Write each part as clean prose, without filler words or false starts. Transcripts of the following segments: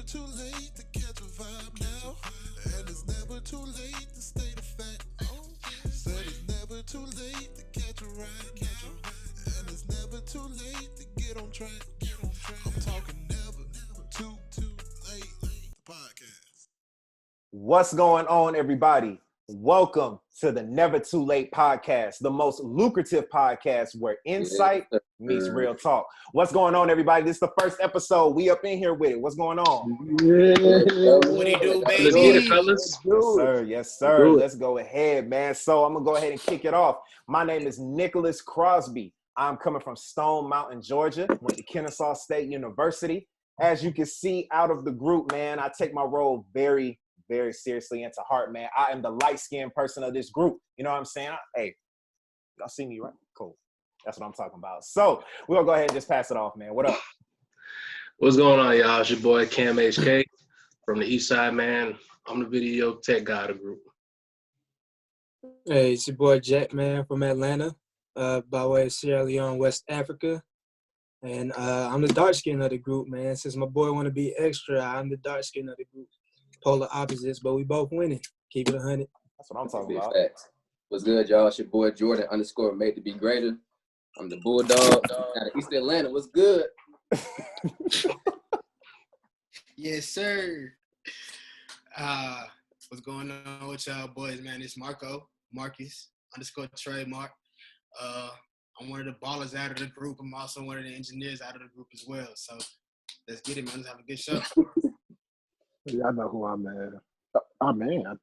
too late to catch a vibe now. And it's never too late to state a fact. Said it's never too late to catch a ride now. And it's never too late to get on track. I'm talking never too late. The podcast. What's going on, everybody? Welcome to the Never Too Late podcast, the most lucrative podcast where insight meets real talk. What's going on, everybody? This is the first episode. We up in here with it. What's going on? What do you do, baby? Let's get it, fellas. Yes, sir. Yes, sir. Let's go ahead, man. So I'm going to go ahead and kick it off. My name is Nicholas Crosby. I'm coming from Stone Mountain, Georgia. Went to Kennesaw State University. As you can see out of the group, man, I take my role very seriously and to heart, man. I am the light-skinned person of this group. You know what I'm saying? Hey, y'all see me, right? Cool. That's what I'm talking about. So we're going to go ahead and just pass it off, man. What up? What's going on, y'all? It's your boy, Cam HK from the East Side, man. I'm the video tech guy of the group. Hey, it's your boy Jack, man, from Atlanta, by way of Sierra Leone, West Africa. And I'm the dark skin of the group, man. Since my boy want to be extra, I'm the dark skin of the group. Polar opposites, but we both winning. Keep it 100. That's what I'm talking Big about. facts. What's good, y'all? It's your boy Jordan _ made to be greater. I'm the Bulldog out of East Atlanta. What's good? Yes, sir. What's going on with y'all boys, man? It's Marcus _ trademark. I'm one of the ballers out of the group. I'm also one of the engineers out of the group as well. So let's get it, man. Let's have a good show. Y'all know who I'm, man. I'm man.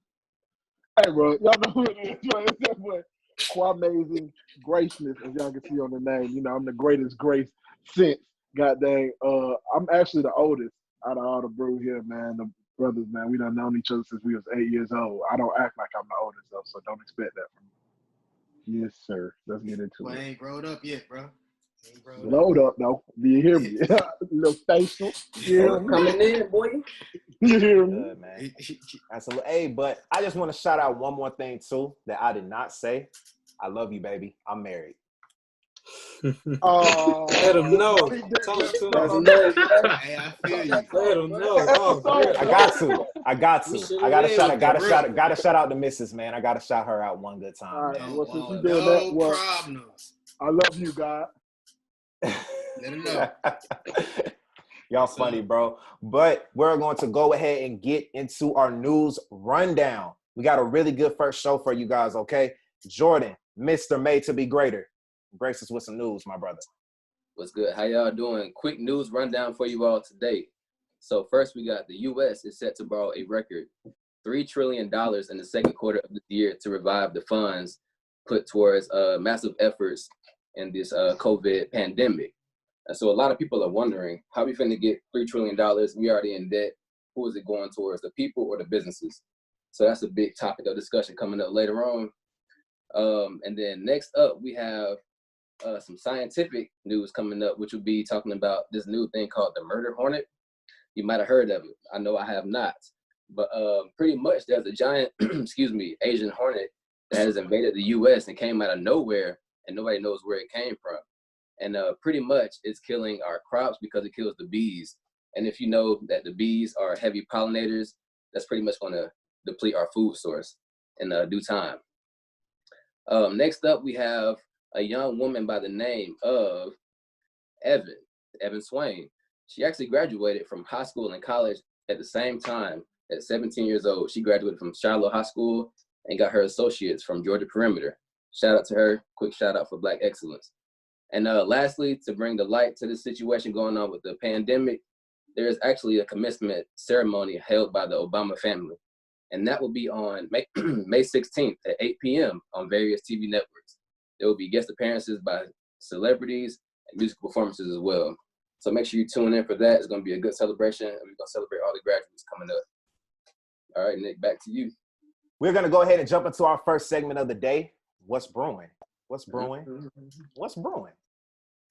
Hey, bro, y'all know who it is. It's that boy, Kwame's Graceness, as y'all can see on the name. You know, I'm the greatest grace since. God dang. I'm actually the oldest out of all the brew here, man. The brothers, man, we done known each other since we was 8 years old. I don't act like I'm the oldest, though, so don't expect that from me. Yes, sir. Let's get into Well, I it. ain't growed up yet, bro. Load up, though. Do you hear me? Little facial. Yeah, Coming in, boy. you hear me? Good, man. Absolutely. Hey, but I just want to shout out one more thing, too, that I did not say. I love you, baby. I'm married. Let him know. Talk to him. Hey, I feel you. Let him know. Oh, I got to. I gotta shout out the missus, man. I gotta shout her out one good time. All right, Man. well, since we doing that, No problems. I love you, God. Let him know. Y'all funny, bro. But we're going to go ahead and get into our news rundown. We got a really good first show for you guys, okay? Jordan, Mr. Made to be Greater. Grace us with some news, my brother. What's good? How y'all doing? Quick news rundown for you all today. So first, we got the U.S. is set to borrow a record $3 trillion in the second quarter of the year to revive the funds put towards massive efforts in this COVID pandemic. And so a lot of people are wondering, how we finna get $3 trillion? We already in debt. Who is it going towards, the people or the businesses? So that's a big topic of discussion coming up later on. And then next up, we have some scientific news coming up, which will be talking about this new thing called the murder hornet. You might have heard of it. I know I have not. But pretty much there's a giant, Asian hornet that has invaded the U.S. and came out of nowhere, and nobody knows where it came from. And pretty much it's killing our crops because it kills the bees. And if you know that the bees are heavy pollinators, that's pretty much going to deplete our food source in due time. Next up, we have a young woman by the name of Evan Swain. She actually graduated from high school and college at the same time at 17 years old. She graduated from Shiloh High School and got her associates from Georgia Perimeter. Shout out to her. Quick shout out for Black excellence. And lastly, to bring the light to the situation going on with the pandemic, there is actually a commencement ceremony held by the Obama family. And that will be on May 16th at 8 p.m. on various TV networks. There will be guest appearances by celebrities and musical performances as well. So make sure you tune in for that. It's going to be a good celebration, and we're going to celebrate all the graduates coming up. All right, Nick, back to you. We're going to go ahead and jump into our first segment of the day. What's brewing? What's brewing? What's brewing?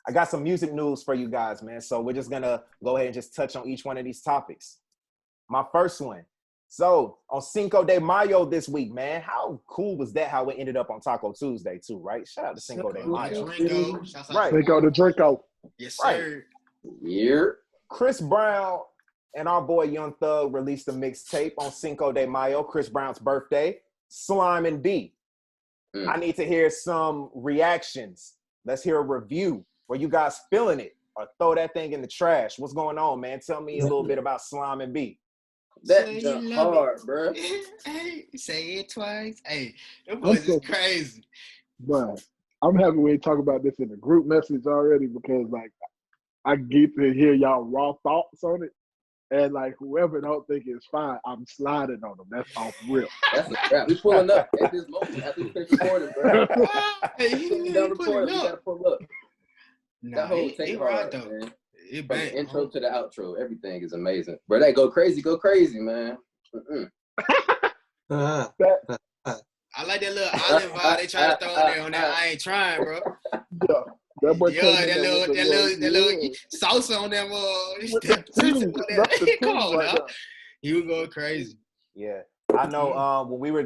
I got some music news for you guys, man. So we're just going to go ahead and just touch on each one of these topics. My first one. So on Cinco de Mayo this week, man, how cool was that? How it ended up on Taco Tuesday too, right? Shout out to Cinco de Mayo. Right. Cinco de Draco. Yes, sir. Here. Chris Brown and our boy Young Thug released a mixtape on Cinco de Mayo, Chris Brown's birthday, Slime and B. I need to hear some reactions. Let's hear a review. Were you guys feeling it, or throw that thing in the trash? What's going on, man? Tell me a little bit about Slime and B. That Say jump you love hard, it. bro. Hey, say it twice. Hey, them I'm boys so, is crazy. but I'm happy we talk about this in the group message already because like I get to hear y'all raw thoughts on it. And like whoever don't think it's fine, I'm sliding on them. That's off rip. That's a wrap. We pulling up at this moment after we finish recording, bro. Hey, We he done pulling recording. We gotta up. pull up. Nah, That whole it take right hard, though. man. It From bang. the intro to the outro, everything is amazing. Bro, that go crazy, man. Uh, That I like that little island vibe they try to throw in there on that. I ain't trying, bro. yeah, that boy Yeah, came in that there with the little salsa on them. with the ting, that's the Come ting on right now. there. He was going crazy. Yeah, I know. When we were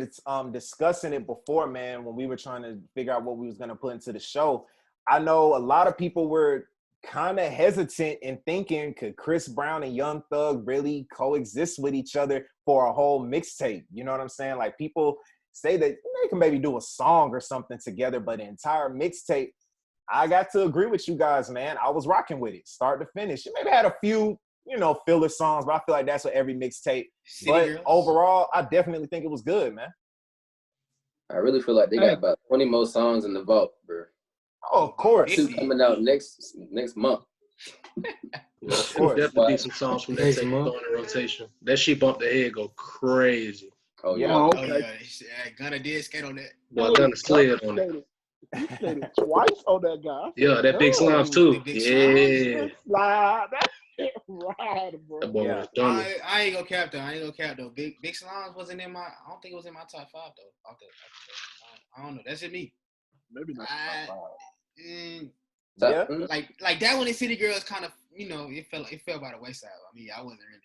discussing it before, man, when we were trying to figure out what we was gonna put into the show, I know a lot of people were kind of hesitant in thinking, could Chris Brown and Young Thug really coexist with each other for a whole mixtape? You know what I'm saying? Like people say that they can maybe do a song or something together, but an entire mixtape. I got to agree with you guys, man. I was rocking with it, start to finish. It maybe had a few, filler songs, but I feel like that's what every mixtape. But Girls. overall, I definitely think it was good, man. I really feel like they got about 20 more songs in the vault, bro. Oh, of course. 2 coming out next month. Yeah, Of course. definitely be some songs from that Next tape month. on the rotation. That shit bump the head go crazy. Oh yeah. Yeah. Oh, Oh okay. yeah, Gunna did skate on that. Well, done the sled on it. He skated twice on that guy. Yeah, that big Damn. slimes too. The big Yeah, Big slide. That's it right, bro. that boy Yeah. was dummy. I ain't gonna cap though. Big Slimes wasn't in my. I don't think it was in my top 5 though. I don't know. That's just me. Maybe not. Yeah. Like that one in City Girls kind of it fell by the wayside. I mean I wasn't really.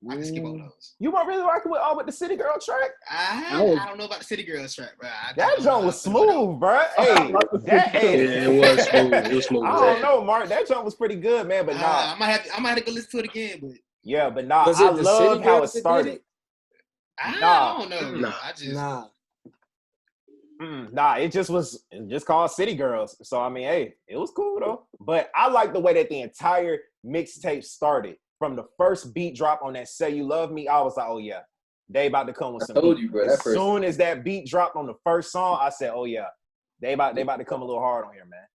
I can skip over those. You weren't really rocking with the City Girl track? I don't know about the City Girls track, bro. That joint was smooth, bro. Hey, Yeah, it was smooth. It was smooth. I don't know, Mark. That joint was pretty good, man. But nah, I might have to go listen to it again, but yeah, but nah, Was I it the love City how it Girls that did started. it? I don't know. Nah. I just Nah. It just called City Girls. So I mean, hey, it was cool though. But I like the way that the entire mixtape started. From the first beat drop on that "Say You Love Me," I was like, "Oh yeah, they about to come with some." I told heat. you, bro. As soon as that beat dropped on the first song, I said, "Oh yeah, they about to come a little hard on here, man."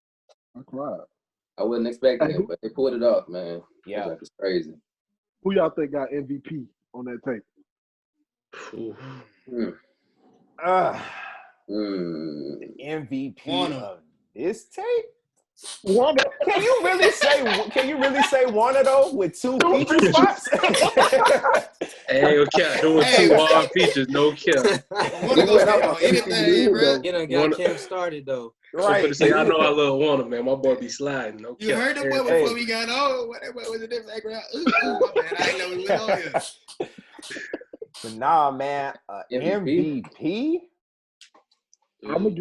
That's right. I wasn't expecting it, but they pulled it off, man. Yeah, It's crazy. Who y'all think got MVP on that tape? Ooh. MVP Wanna. of this tape. One. Can you really say one of those with 2 feature spots? Hey, okay, there was 2 hard features, no cap. One of those on anything, bro. You done got Kim started though. I'm gonna say, I know I love Warner, man. My boy be sliding, no cap. You heard the boy before we got on. What was in the background? My bad. I ain't know we went on here. But nah, man, MVP. I'm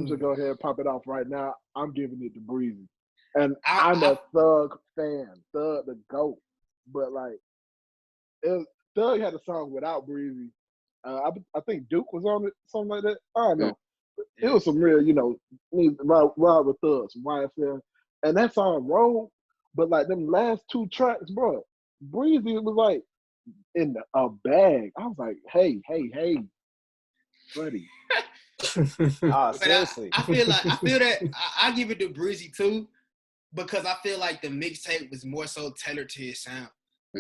just go ahead and pop it off right now. I'm giving it to Breezy, and I'm a Thug fan, Thug the GOAT. But like, Thug had a song without Breezy. I think Duke was on it, something like that. I don't know. It was some real, ride with Thug, some YSL, and that song rolled. But like them last 2 tracks, bro, Breezy was like in a bag. I was like, hey, buddy. Seriously. I feel that I give it to Breezy too, because I feel like the mixtape was more so tailored to his sound.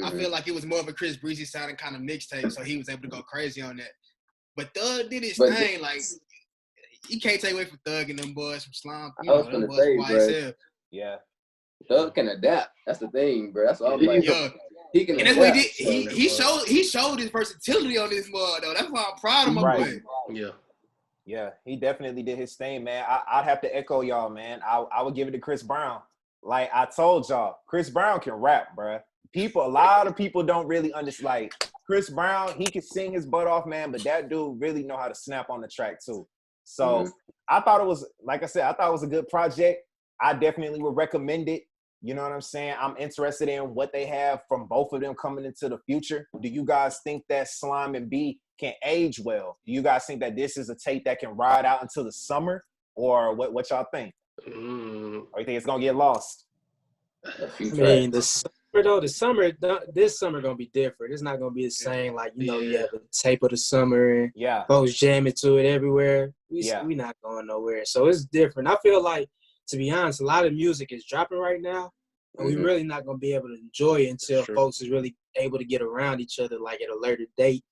I feel like it was more of a Chris Breezy sounding kind of mixtape, so he was able to go crazy on that. But Thug did his thing, like he can't take away from Thug and them boys from Slime. I was gonna say, bro. Yeah. Thug can adapt. That's the thing, bro. That's all I'm like. Yeah. He can And that's adapt. what he did. He showed his versatility on this mud though. That's why I'm proud of my boy. Yeah. Yeah, he definitely did his thing, man. I'd have to echo y'all, man. I would give it to Chris Brown. Like I told y'all, Chris Brown can rap, bruh. A lot of people don't really understand. Like Chris Brown, he can sing his butt off, man, but that dude really know how to snap on the track too. So I thought it was, like I said, I thought it was a good project. I definitely would recommend it. You know what I'm saying? I'm interested in what they have from both of them coming into the future. Do you guys think that Slime and B can age well? Do you guys think that this is a tape that can ride out until the summer? Or what y'all think? Or you think it's going to get lost? I mean, the summer, this summer gonna be different. It's not gonna be the same. Like you have a tape of the summer and folks jamming to it everywhere. We not going nowhere, so it's different. I feel like, to be honest, a lot of music is dropping right now, and we really not gonna be able to enjoy it until folks is really able to get around each other like at a later date.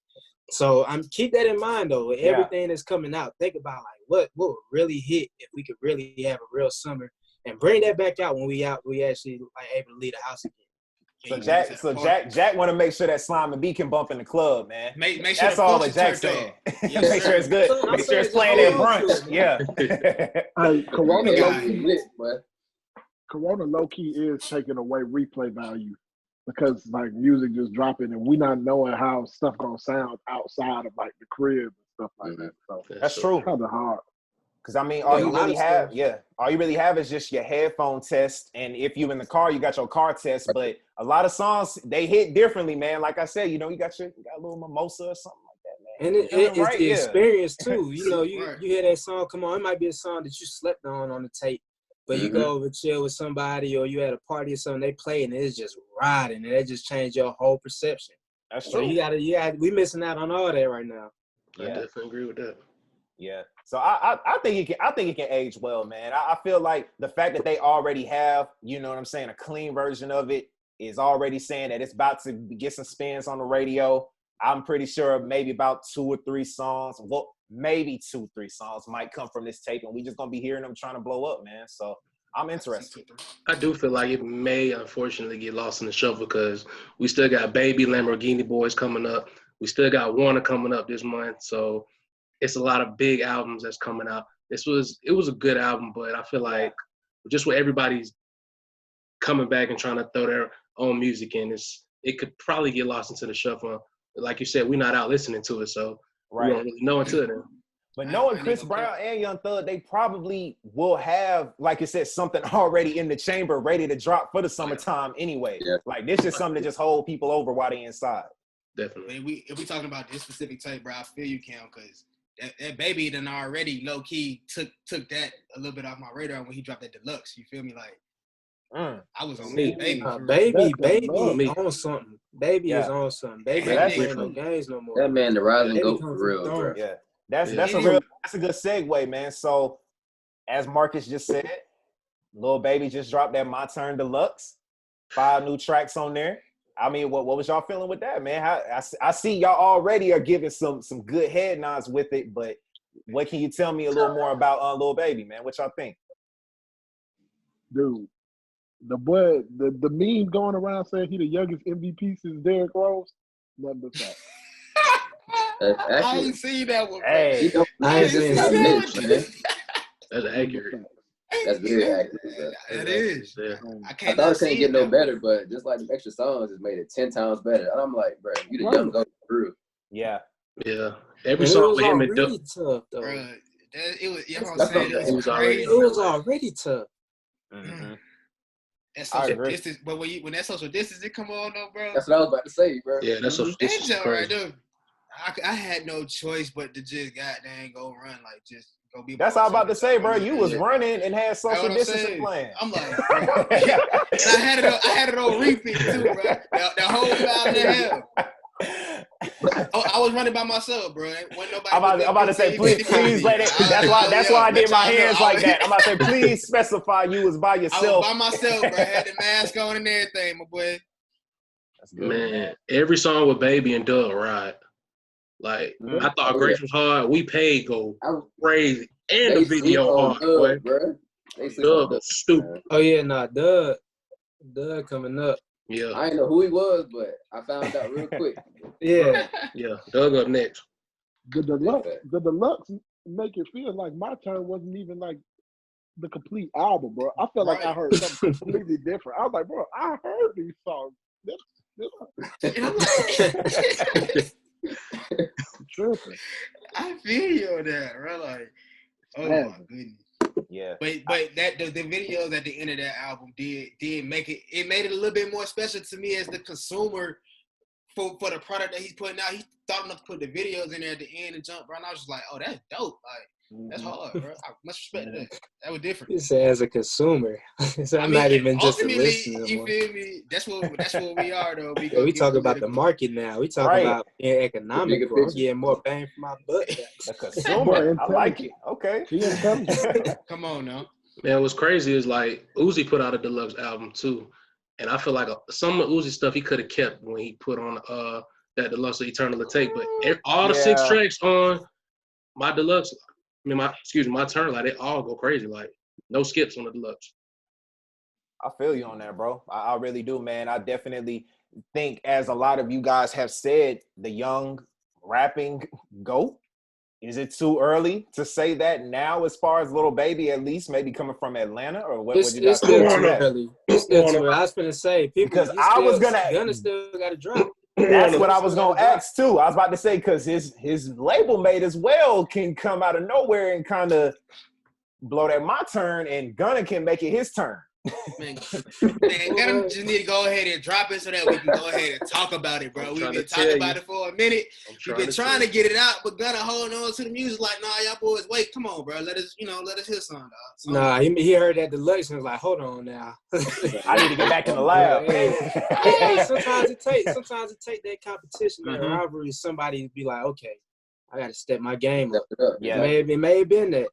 So keep that in mind though. Everything that's coming out, think about like what would really hit if we could really have a real summer. And bring that back out when we actually like able to leave the house again. So Jack want to make sure that Slime and B can bump in the club, man. Make sure that's all what Jack's saying. Make sure it's good. Make sure it's playing at brunch. Yeah. Hey, Corona low key is taking away replay value because like music just dropping and we not knowing how stuff gonna sound outside of like the crib and stuff like that. So that's true. Kind of hard. Because, I mean, all you really have is just your headphone test. And if you in the car, you got your car test. But a lot of songs, they hit differently, man. Like I said, you got a little mimosa or something like that, man. And it's the experience, too. You hear that song, come on, it might be a song that you slept on the tape. But you go over chill with somebody or you at a party or something, they play and it's just riding. And it just changed your whole perception. That's true. So we missing out on all that right now. I definitely agree with that. Yeah. So I think it can age well, man. I feel like the fact that they already have, you know what I'm saying, a clean version of it is already saying that it's about to get some spins on the radio. I'm pretty sure maybe about 2 or 3 songs, well, maybe 2, 3 songs might come from this tape, and we just gonna be hearing them trying to blow up, man. So I'm interested. I do feel like it may unfortunately get lost in the shuffle because we still got Baby Lamborghini Boys coming up. We still got Warner coming up this month. So it's a lot of big albums that's coming out. It was a good album, but I feel like just with everybody's coming back and trying to throw their own music in, it could probably get lost into the shuffle. Like you said, we're not out listening to it, so we don't really know until then. But knowing Chris Brown and Young Thug, they probably will have, like you said, something already in the chamber ready to drop for the summertime anyway. Yeah. Like this is something to just hold people over while they inside. Definitely. If we talking about this specific tape, bro, I feel you, Cam, because that Baby done already low key took that a little bit off my radar when he dropped that deluxe. You feel me? Like I was on Baby. Baby on something. Baby is on something. Baby ain't no games no more. That man, the rise and go for real, bro. Yeah. That's a good segue, man. So as Marcus just said, Lil Baby just dropped that My Turn Deluxe. 5 new tracks on there. I mean, what was y'all feeling with that, man? I see y'all already are giving some good head nods with it, but what can you tell me a little more about Lil Baby, man? What y'all think? Dude, the boy, the meme going around saying he the youngest MVP since Derrick Rose, nothing but that. I ain't seen that one. Hey, I ain't seen that. That's accurate. That's very accurate, bro. It is. Yeah. I thought it couldn't get no better, but just like the extra songs just made it 10 times better. And I'm like, bro, you the young go through. Yeah. Yeah. Every song with him and really tough, though. Bro, it was. You know what I'm saying? It was already tough. Mm-hmm. That social distance, but when that social distance come on, though, bro. That's what I was about to say, bro. Yeah, that's social distance. Right, dude. I had no choice but to just goddamn go run, like just go be. That's all I'm about to say, bro. You was running and had social distancing playing. I'm like, bro. And I had it on repeat too, bro. The whole 5.5. I was running by myself, bro. I'm about to say, please let it. That's why I did my hands like that. I'm about to say, please specify you was by yourself. I was by myself, bro. I had the mask on and everything, my boy. That's good, man. Every song with Baby and Doug ride. Like I thought Grace was hard. We paid go crazy, and the video hard, boy. Doug was stupid. Oh yeah, Doug coming up. Yeah, I didn't know who he was, but I found out real quick. Yeah, Doug up next. The deluxe make it feel like My Turn wasn't even like the complete album, bro. I felt like I heard something completely different. I was like, bro, I heard these songs. I feel you on that, bro. Like, oh my goodness. Yeah. But that the videos at the end of that album did make it made it a little bit more special to me as the consumer for the product that he's putting out. He thought enough to put the videos in there at the end and jump, bro. And I was just like, oh, that's dope. Like, that's hard, bro. I much respect to that. That was different. You say as a consumer, so I'm I mean, not even just a ultimately, listener. you feel me? That's what we are, though. Yeah, we talk about the market now. We talk Right. about being economical. I'm getting more bang for my buck. The consumer. I like it. Okay. He intelligent. Come on now. Man, what's crazy is like Uzi put out a deluxe album too, and I feel like some of Uzi stuff he could have kept when he put on that deluxe Eternal Take, but all the 6 tracks on my deluxe, my Eternal, like they all go crazy, like no skips on the deluxe. I feel you on that, bro. I really do, man. I definitely think, as a lot of you guys have said, the young rapping GOAT. Is it too early to say that now, as far as Lil Baby, at least maybe coming from Atlanta, or what? It's Would you guys still think too about that? early. It's still too early. I was gonna say Because I was Gunna still got to drop. That's what I was gonna ask too. I was about to say, because his label mate as well can come out of nowhere and kind of blow that my turn, and Gunna can make it his turn. Man, Gunna just need to go ahead and drop it so that we can go ahead and talk about it, bro. We've been talking about it for a minute. We've been trying to get it out, but Gunna holding on to the music like, nah, y'all boys, wait, come on, bro. Let us hear something, dog. So, Nah, he heard that deluxe and was like, hold on now. I need to get back in the lab. Hey, sometimes it takes that competition, that rivalry, somebody to be like, okay, I got to step my game up. Yeah, It may have been that.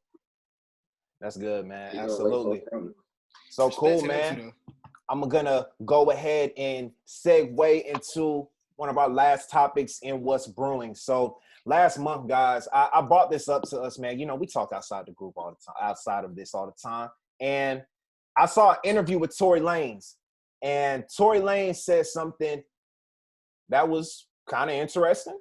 That's good, man. Absolutely. So cool, man. I'm gonna go ahead and segue into one of our last topics in what's brewing. So last month, guys, I brought this up to us, man. You know, we talk outside the group all the time, outside of this all the time. And I saw an interview with Tory Lanez, and Tory Lanez said something that was kind of interesting,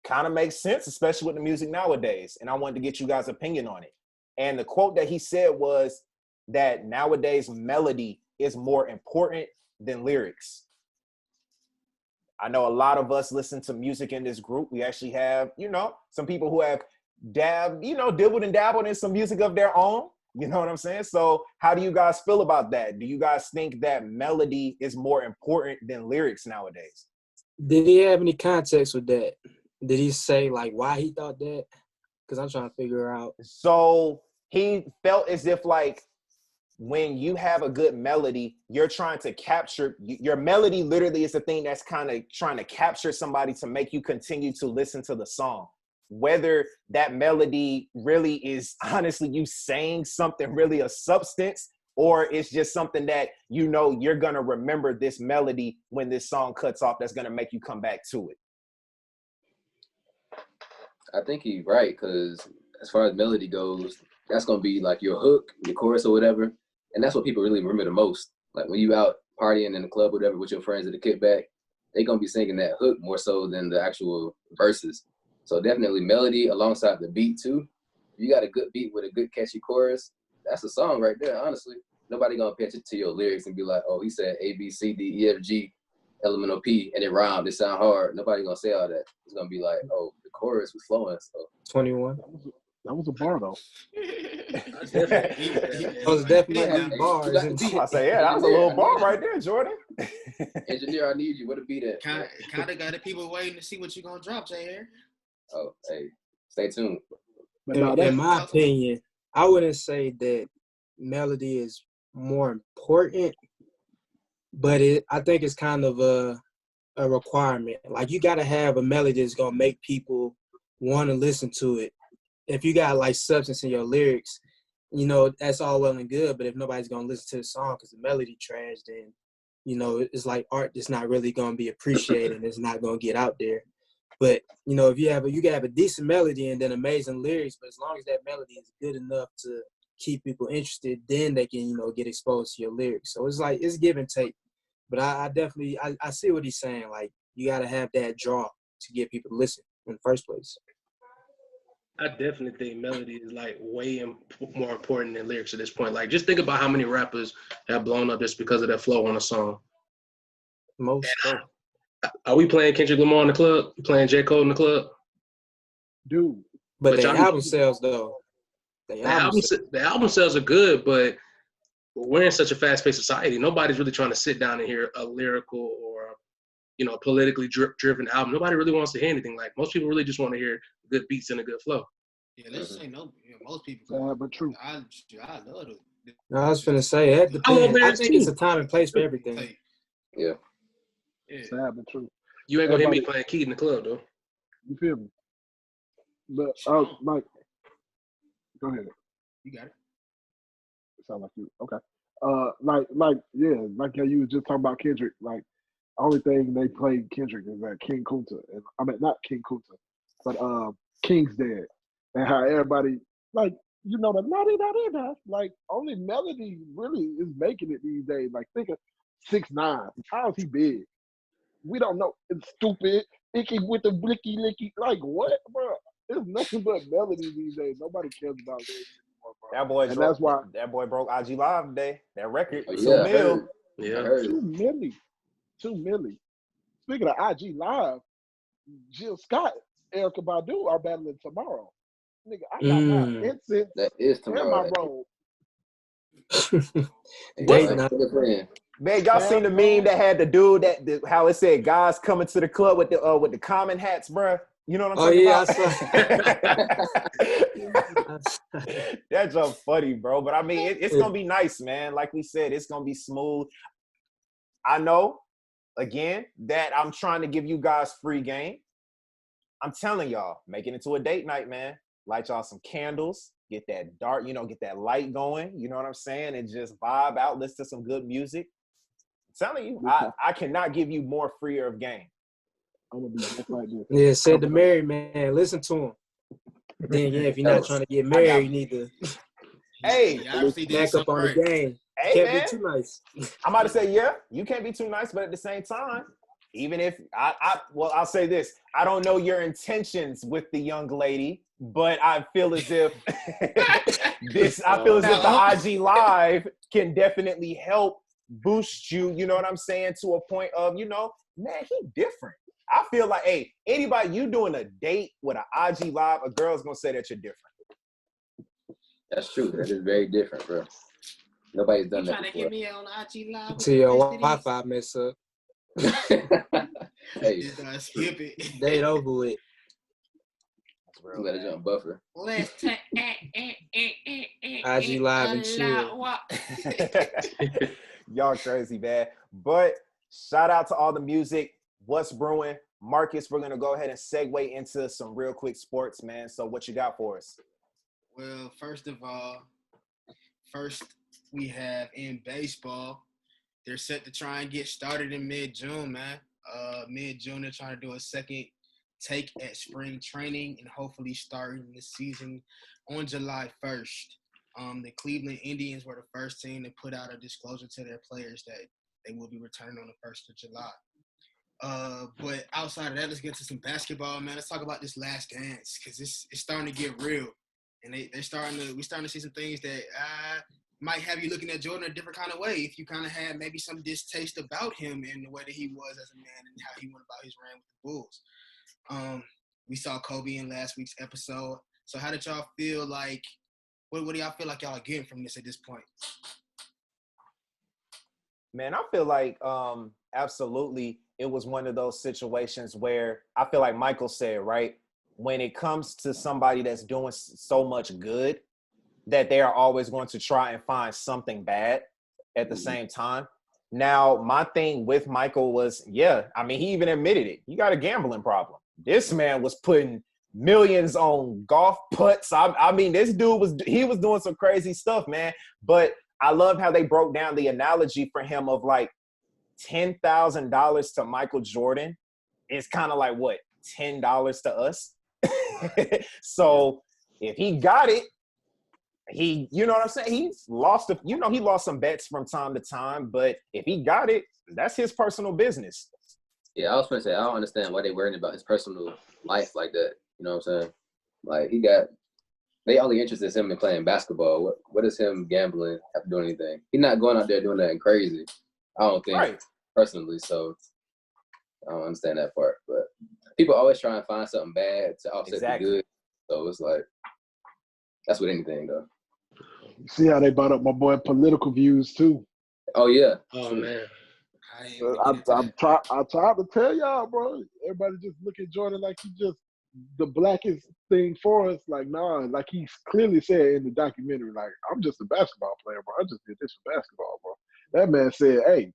kind of makes sense, especially with the music nowadays. And I wanted to get you guys' opinion on it. And the quote that he said was that nowadays melody is more important than lyrics. I know a lot of us listen to music in this group. We actually have, some people who have dibbled and dabbled in some music of their own. You know what I'm saying? So how do you guys feel about that? Do you guys think that melody is more important than lyrics nowadays? Did he have any context with that? Did he say like why he thought that? Because I'm trying to figure out. So he felt as if like, when you have a good melody, you're trying to capture, your melody literally is the thing that's kind of trying to capture somebody to make you continue to listen to the song. Whether that melody really is honestly you saying something really of substance, or it's just something that, you're going to remember this melody when this song cuts off, that's going to make you come back to it. I think he's right, because as far as melody goes, that's going to be like your hook, your chorus or whatever. And that's what people really remember the most. Like when you out partying in the club or whatever with your friends at the kickback, they're going to be singing that hook more so than the actual verses. So definitely melody alongside the beat too. If you got a good beat with a good catchy chorus, that's a song right there, honestly. Nobody going to pay attention to your lyrics and be like, oh, he said A, B, C, D, E, F, G, elemental P, and it rhymed. It sound hard. Nobody going to say all that. It's going to be like, oh, the chorus was flowing. So 21. That was a bar, though. Those definitely bars. I say, yeah, that was a little bar right there, Jordan. Engineer, I need you. What a beat at? Kind of got the people waiting to see what you're going to drop, Jay here. Oh, hey, stay tuned. But In my opinion, I wouldn't say that melody is more important, but I think it's kind of a requirement. Like you got to have a melody that's going to make people want to listen to it. If you got like substance in your lyrics, that's all well and good. But if nobody's going to listen to the song because the melody trash, then, it's like art that's not really going to be appreciated and it's not going to get out there. But, if you can have a decent melody and then amazing lyrics, but as long as that melody is good enough to keep people interested, then they can, get exposed to your lyrics. So it's like, it's give and take. But I definitely, I see what he's saying. Like, you got to have that draw to get people to listen in the first place. I definitely think melody is like way more important than lyrics at this point. Like, just think about how many rappers have blown up just because of their flow on a song. Most. Are we playing Kendrick Lamar in the club? You playing J. Cole in the club? Dude. But their album sales, though. The album sales are good, but we're in such a fast-paced society. Nobody's really trying to sit down and hear a lyrical or a politically driven album. Nobody really wants to hear anything like. Most people really just want to hear good beats and a good flow. Yeah, let's say no. Most people. Sad but true. I love it. I was finna say it depends. I think it's a time and place for everything. Yeah. Sad but true. You ain't gonna hear me playing Key in the club though. You feel me? But Mike, go ahead. You got it. Sound like you okay. Like how you was just talking about Kendrick. Like, only thing they played Kendrick is that King Kunta, and I mean not King Kunta, but King's Dead, and how everybody like the la-di-da-di-da, like only Melody really is making it these days. Like think of 6ix9ine. How is he big? We don't know. It's stupid. Icky with the blicky licky. Like what, bro? There's nothing but Melody these days. Nobody cares about lyrics anymore, bro. That boy broke IG Live today. That record, 2 mil. Yeah. 2 milli. Speaking of IG Live, Jill Scott, Erykah Badu are battling tomorrow. Nigga, I got my incense that is tomorrow. and my robe. Man, y'all seen the meme that had the dude how it said guys coming to the club with the common hats, bro? You know what I'm talking about? I saw. That's just funny, bro. But I mean, it's gonna be nice, man. Like we said, it's gonna be smooth. I know, again, that I'm trying to give you guys free game. I'm telling y'all, make it into a date night, man. Light y'all some candles, get that dark, get that light going. You know what I'm saying? And just vibe out, listen to some good music. I'm telling you, I cannot give you more freer of game. I'm gonna be just like this. Yeah, said the married man. Listen to him. Then if you're not trying to get married, you need to back up on the game. Hey, can't man. be too nice. I'm about to say, you can't be too nice, but at the same time, even if I'll say this: I don't know your intentions with the young lady, but I feel as if the IG Live can definitely help boost you. You know what I'm saying? To a point of, man, he different. I feel like, hey, anybody you doing a date with an IG Live, a girl's gonna say that you're different. That's true. That is very different, bro. Nobody's done that before. Trying to get me on IG Live? Till your Wi-Fi mess up. Hey, skip it. Date over with. You gotta jump buffer. Let's take IG Live and chill. Y'all crazy, man. But shout out to all the music. What's brewing? Marcus, we're going to go ahead and segue into some real quick sports, man. So what you got for us? Well, first of all, we have in baseball, they're set to try and get started in mid-June, man. Mid-June, they're trying to do a second take at spring training and hopefully starting the season on July 1st. The Cleveland Indians were the first team to put out a disclosure to their players that they will be returning on the 1st of July. But outside of that, let's get to some basketball, man. Let's talk about this Last Dance because it's starting to get real, and we're starting to see some things that might have you looking at Jordan a different kind of way if you kind of had maybe some distaste about him and the way that he was as a man and how he went about his reign with the Bulls. We saw Kobe in last week's episode. So how did y'all feel like? What do y'all feel like y'all are getting from this at this point? Man, I feel like absolutely it was one of those situations where I feel like Michael said, right? When it comes to somebody that's doing so much good, that they are always going to try and find something bad at the same time. Now, my thing with Michael was, he even admitted it. He got a gambling problem. This man was putting millions on golf putts. I mean, this dude was doing some crazy stuff, man. But I love how they broke down the analogy for him of like $10,000 to Michael Jordan is kind of like what, $10 to us. So if he got it, he, you know what I'm saying? He's lost, he lost some bets from time to time, but if he got it, that's his personal business. Yeah, I was going to say, I don't understand why they worrying about his personal life like that. You know what I'm saying? Like, they only interested in him in playing basketball. What does him gambling have to do anything? He's not going out there doing nothing crazy, I don't think, personally. So I don't understand that part. But people always try and find something bad to offset the good. So it's like, That's with anything though. See how they brought up my boy political views too. Oh yeah. Oh man. I ain't even get into that. I tried to tell y'all, bro. Everybody just look at Jordan like he just the blackest thing for us. Like, nah, like he clearly said in the documentary, like, I'm just a basketball player, bro. I just did this for basketball, bro. That man said, hey,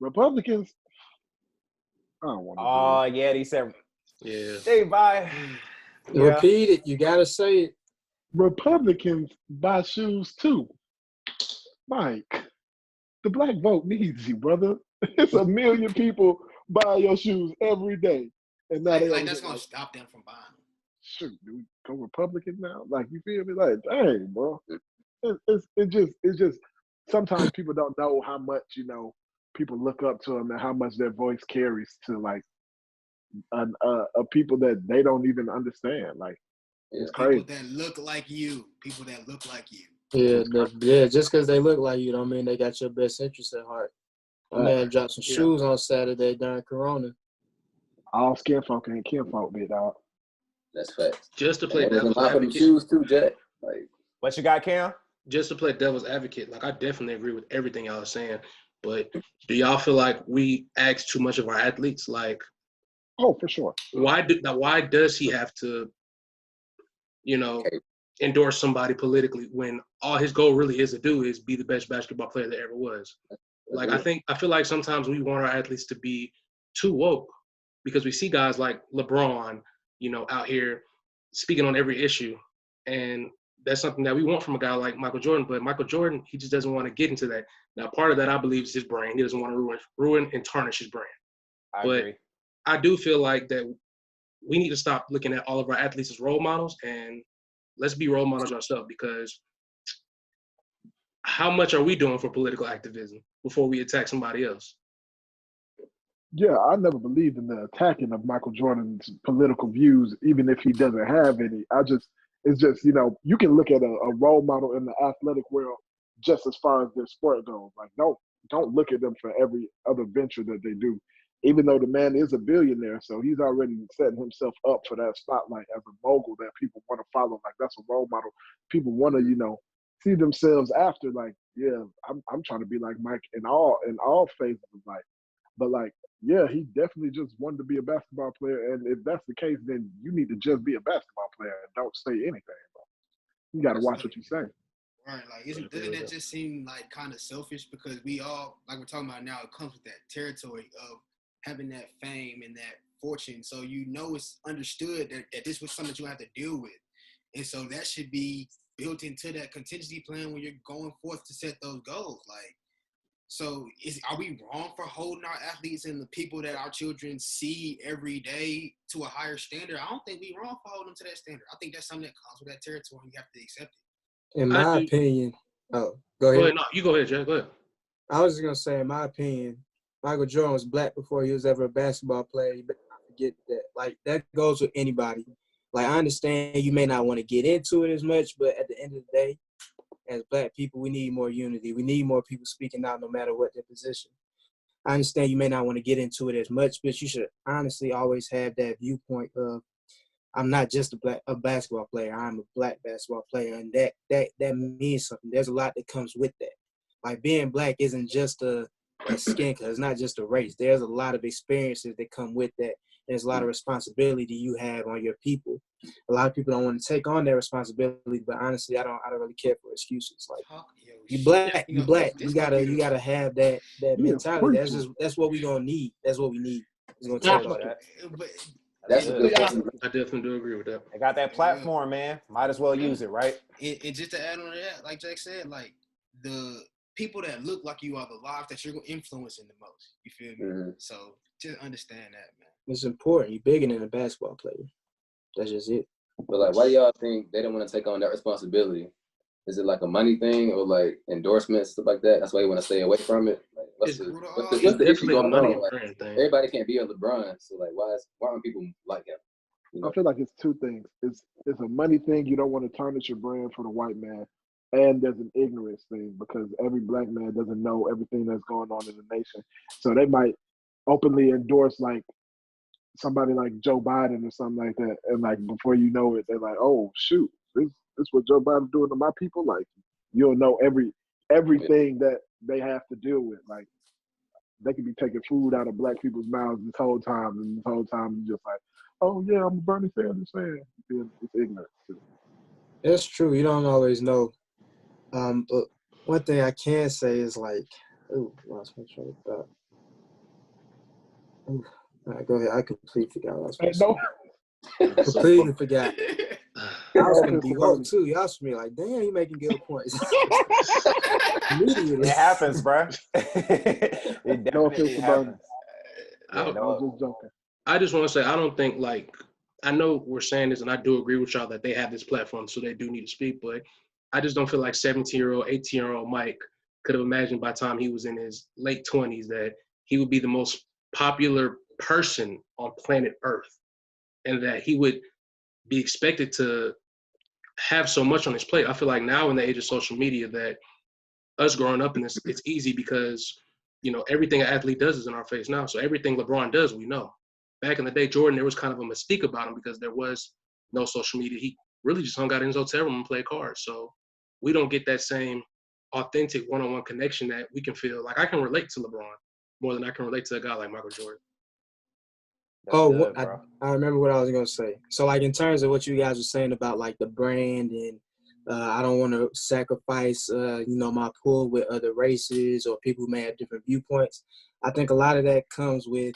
Republicans, I don't want to do Oh it. yeah, he said, Yeah. "Hey, bye." Yeah. Repeat it. You gotta say it. Republicans buy shoes too. Mike, the black vote needs you, brother. It's a million people buying your shoes every day. And now they Like that's gonna stop them from buying them. shoot, do we go Republican now? Like, you feel me? Like, dang, bro. It's just sometimes people don't know how much, people look up to them and how much their voice carries to like a people that they don't even understand. Like, it's crazy. People that look like you. People that look like you. Yeah, just because they look like you don't mean they got your best interest at heart. My man dropped some shoes on Saturday during Corona. All skin folk ain't kinfolk, big dog. That's facts. Just to play And devil's for them advocate. shoes too, Jack. Like, What you got, Cam? Just to play devil's advocate, like I definitely agree with everything y'all are saying. But do y'all feel like we ask too much of our athletes? Like, Oh, for sure. why does he have to, endorse somebody politically when all his goal really is to do is be the best basketball player that ever was? Like, I feel like sometimes we want our athletes to be too woke because we see guys like LeBron, out here speaking on every issue. And that's something that we want from a guy like Michael Jordan. But Michael Jordan, he just doesn't want to get into that. Now, part of that, I believe, is his brand. He doesn't want to ruin and tarnish his brand. I But agree. I do feel like that we need to stop looking at all of our athletes as role models and let's be role models ourselves, because how much are we doing for political activism before we attack somebody else? Yeah, I never believed in the attacking of Michael Jordan's political views, even if he doesn't have any. It's just, you can look at a role model in the athletic world just as far as their sport goes. Like, don't look at them for every other venture that they do. Even though the man is a billionaire, so he's already setting himself up for that spotlight as a mogul that people want to follow. Like, that's a role model. People want to, see themselves after. Like, yeah, I'm trying to be like Mike in all phases of life. But like, yeah, he definitely just wanted to be a basketball player. And if that's the case, then you need to just be a basketball player and don't say anything, bro. You got to watch what you say. Right, like doesn't that just seem like kind of selfish? Because we all, like we're talking about now, it comes with that territory of having that fame and that fortune. So it's understood that this was something that you have to deal with. And so that should be built into that contingency plan when you're going forth to set those goals. Like, so are we wrong for holding our athletes and the people that our children see every day to a higher standard? I don't think we're wrong for holding them to that standard. I think that's something that comes with that territory and you have to accept it. In my opinion, go ahead. No, you go ahead, Jack. Go ahead. I was just gonna say, in my opinion, Michael Jordan was black before he was ever a basketball player. You better not forget that. Like, that goes with anybody. Like, I understand you may not want to get into it as much, but at the end of the day, as black people, we need more unity. We need more people speaking out no matter what their position. I understand you may not want to get into it as much, but you should honestly always have that viewpoint of, I'm not just a basketball player. I'm a black basketball player, and that means something. There's a lot that comes with that. Like, being black isn't just a skin color. It's not just a race. There's a lot of experiences that come with that. There's a lot of responsibility you have on your people. A lot of people don't want to take on their responsibility, but honestly, I don't really care for excuses. Like, you black. You gotta have that mentality. That's what we gonna need. That's what we need. It's gonna tell us that. But that's a good point. I definitely do agree with that. They got that platform, man. Might as well use it, right? And just to add on to that, like Jack said, like, the people that look like you are the lives that you're influencing the most. You feel me? Mm-hmm. So just understand that, man. It's important. You're bigger than a basketball player. That's just it. But like, why do y'all think they don't want to take on that responsibility? Is it like a money thing or like endorsements, stuff like that? That's why you want to stay away from it. Like, what's the issue going on? Like, everybody can't be a LeBron, so like, why aren't people like him? I feel like it's two things. It's a money thing. You don't want to tarnish your brand for the white man, and there's an ignorance thing because every black man doesn't know everything that's going on in the nation. So they might openly endorse like somebody like Joe Biden or something like that, and like before you know it, they're like, "Oh shoot, this is what Joe Biden's doing to my people. Like, you'll know everything that they have to deal with. Like, they could be taking food out of black people's mouths this whole time, and this whole time you're just like, oh yeah, I'm a Bernie Sanders fan. It's ignorant. It's true. You don't always know. But one thing I can say is like, ooh, lost my train of thought. Ooh. All right, go ahead. I completely forgot what I was Hey, supposed to say. Completely forgot. I was gonna be woke too. Y'all should be like, damn, you making good points. Immediately. It happens, bro. It definitely happens. I was just joking. I just want to say, I don't think, like, I know we're saying this, and I do agree with y'all that they have this platform, so they do need to speak, but I just don't feel like 17-year-old, 18-year-old Mike could have imagined by the time he was in his late 20s that he would be the most popular person on planet Earth, and that he would be expected to have so much on his plate. I feel like now in the age of social media that us growing up in this, it's easy because, you know, everything an athlete does is in our face now. So everything LeBron does, we know. Back in the day, Jordan, there was kind of a mystique about him because there was no social media. He really just hung out in his hotel room and played cards. So we don't get that same authentic one-on-one connection that we can feel. Like, I can relate to LeBron more than I can relate to a guy like Michael Jordan. That's good, bro. I remember what I was gonna say. So, like, in terms of what you guys were saying about like the brand and I don't want to sacrifice, my pool with other races or people who may have different viewpoints. I think a lot of that comes with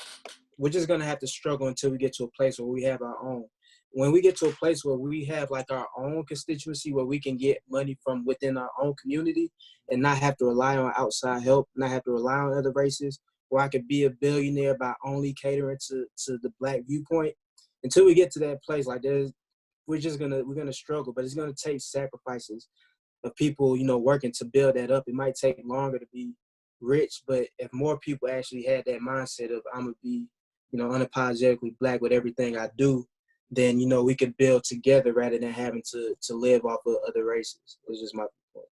we're just gonna have to struggle until we get to a place where we have our own. When we get to a place where we have like our own constituency, where we can get money from within our own community and not have to rely on outside help, not have to rely on other races, where I could be a billionaire by only catering to the black viewpoint. Until we get to that place, like we're gonna struggle, but it's gonna take sacrifices of people, working to build that up. It might take longer to be rich, but if more people actually had that mindset of I'm gonna be, unapologetically black with everything I do, then we could build together rather than having to live off of other races. It's just my point.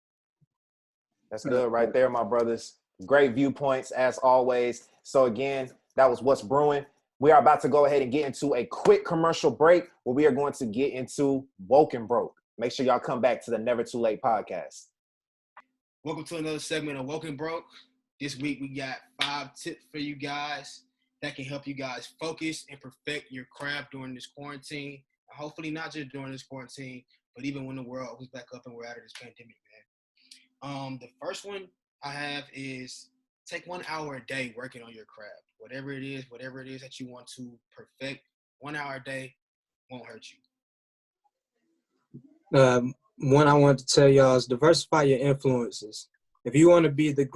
That's good right there, my brothers. Great viewpoints as always. So again, that was What's Brewing. We are about to go ahead and get into a quick commercial break where we are going to get into Woke and Broke. Make sure y'all come back to the Never Too Late podcast. Welcome to another segment of Woke and Broke. This week we got 5 tips for you guys that can help you guys focus and perfect your craft during this quarantine. Hopefully not just during this quarantine, but even when the world opens back up and we're out of this pandemic, man. The first one I have is take 1 hour a day working on your craft. Whatever it is that you want to perfect, 1 hour a day won't hurt you. One I wanted to tell y'all is diversify your influences. If you want to be the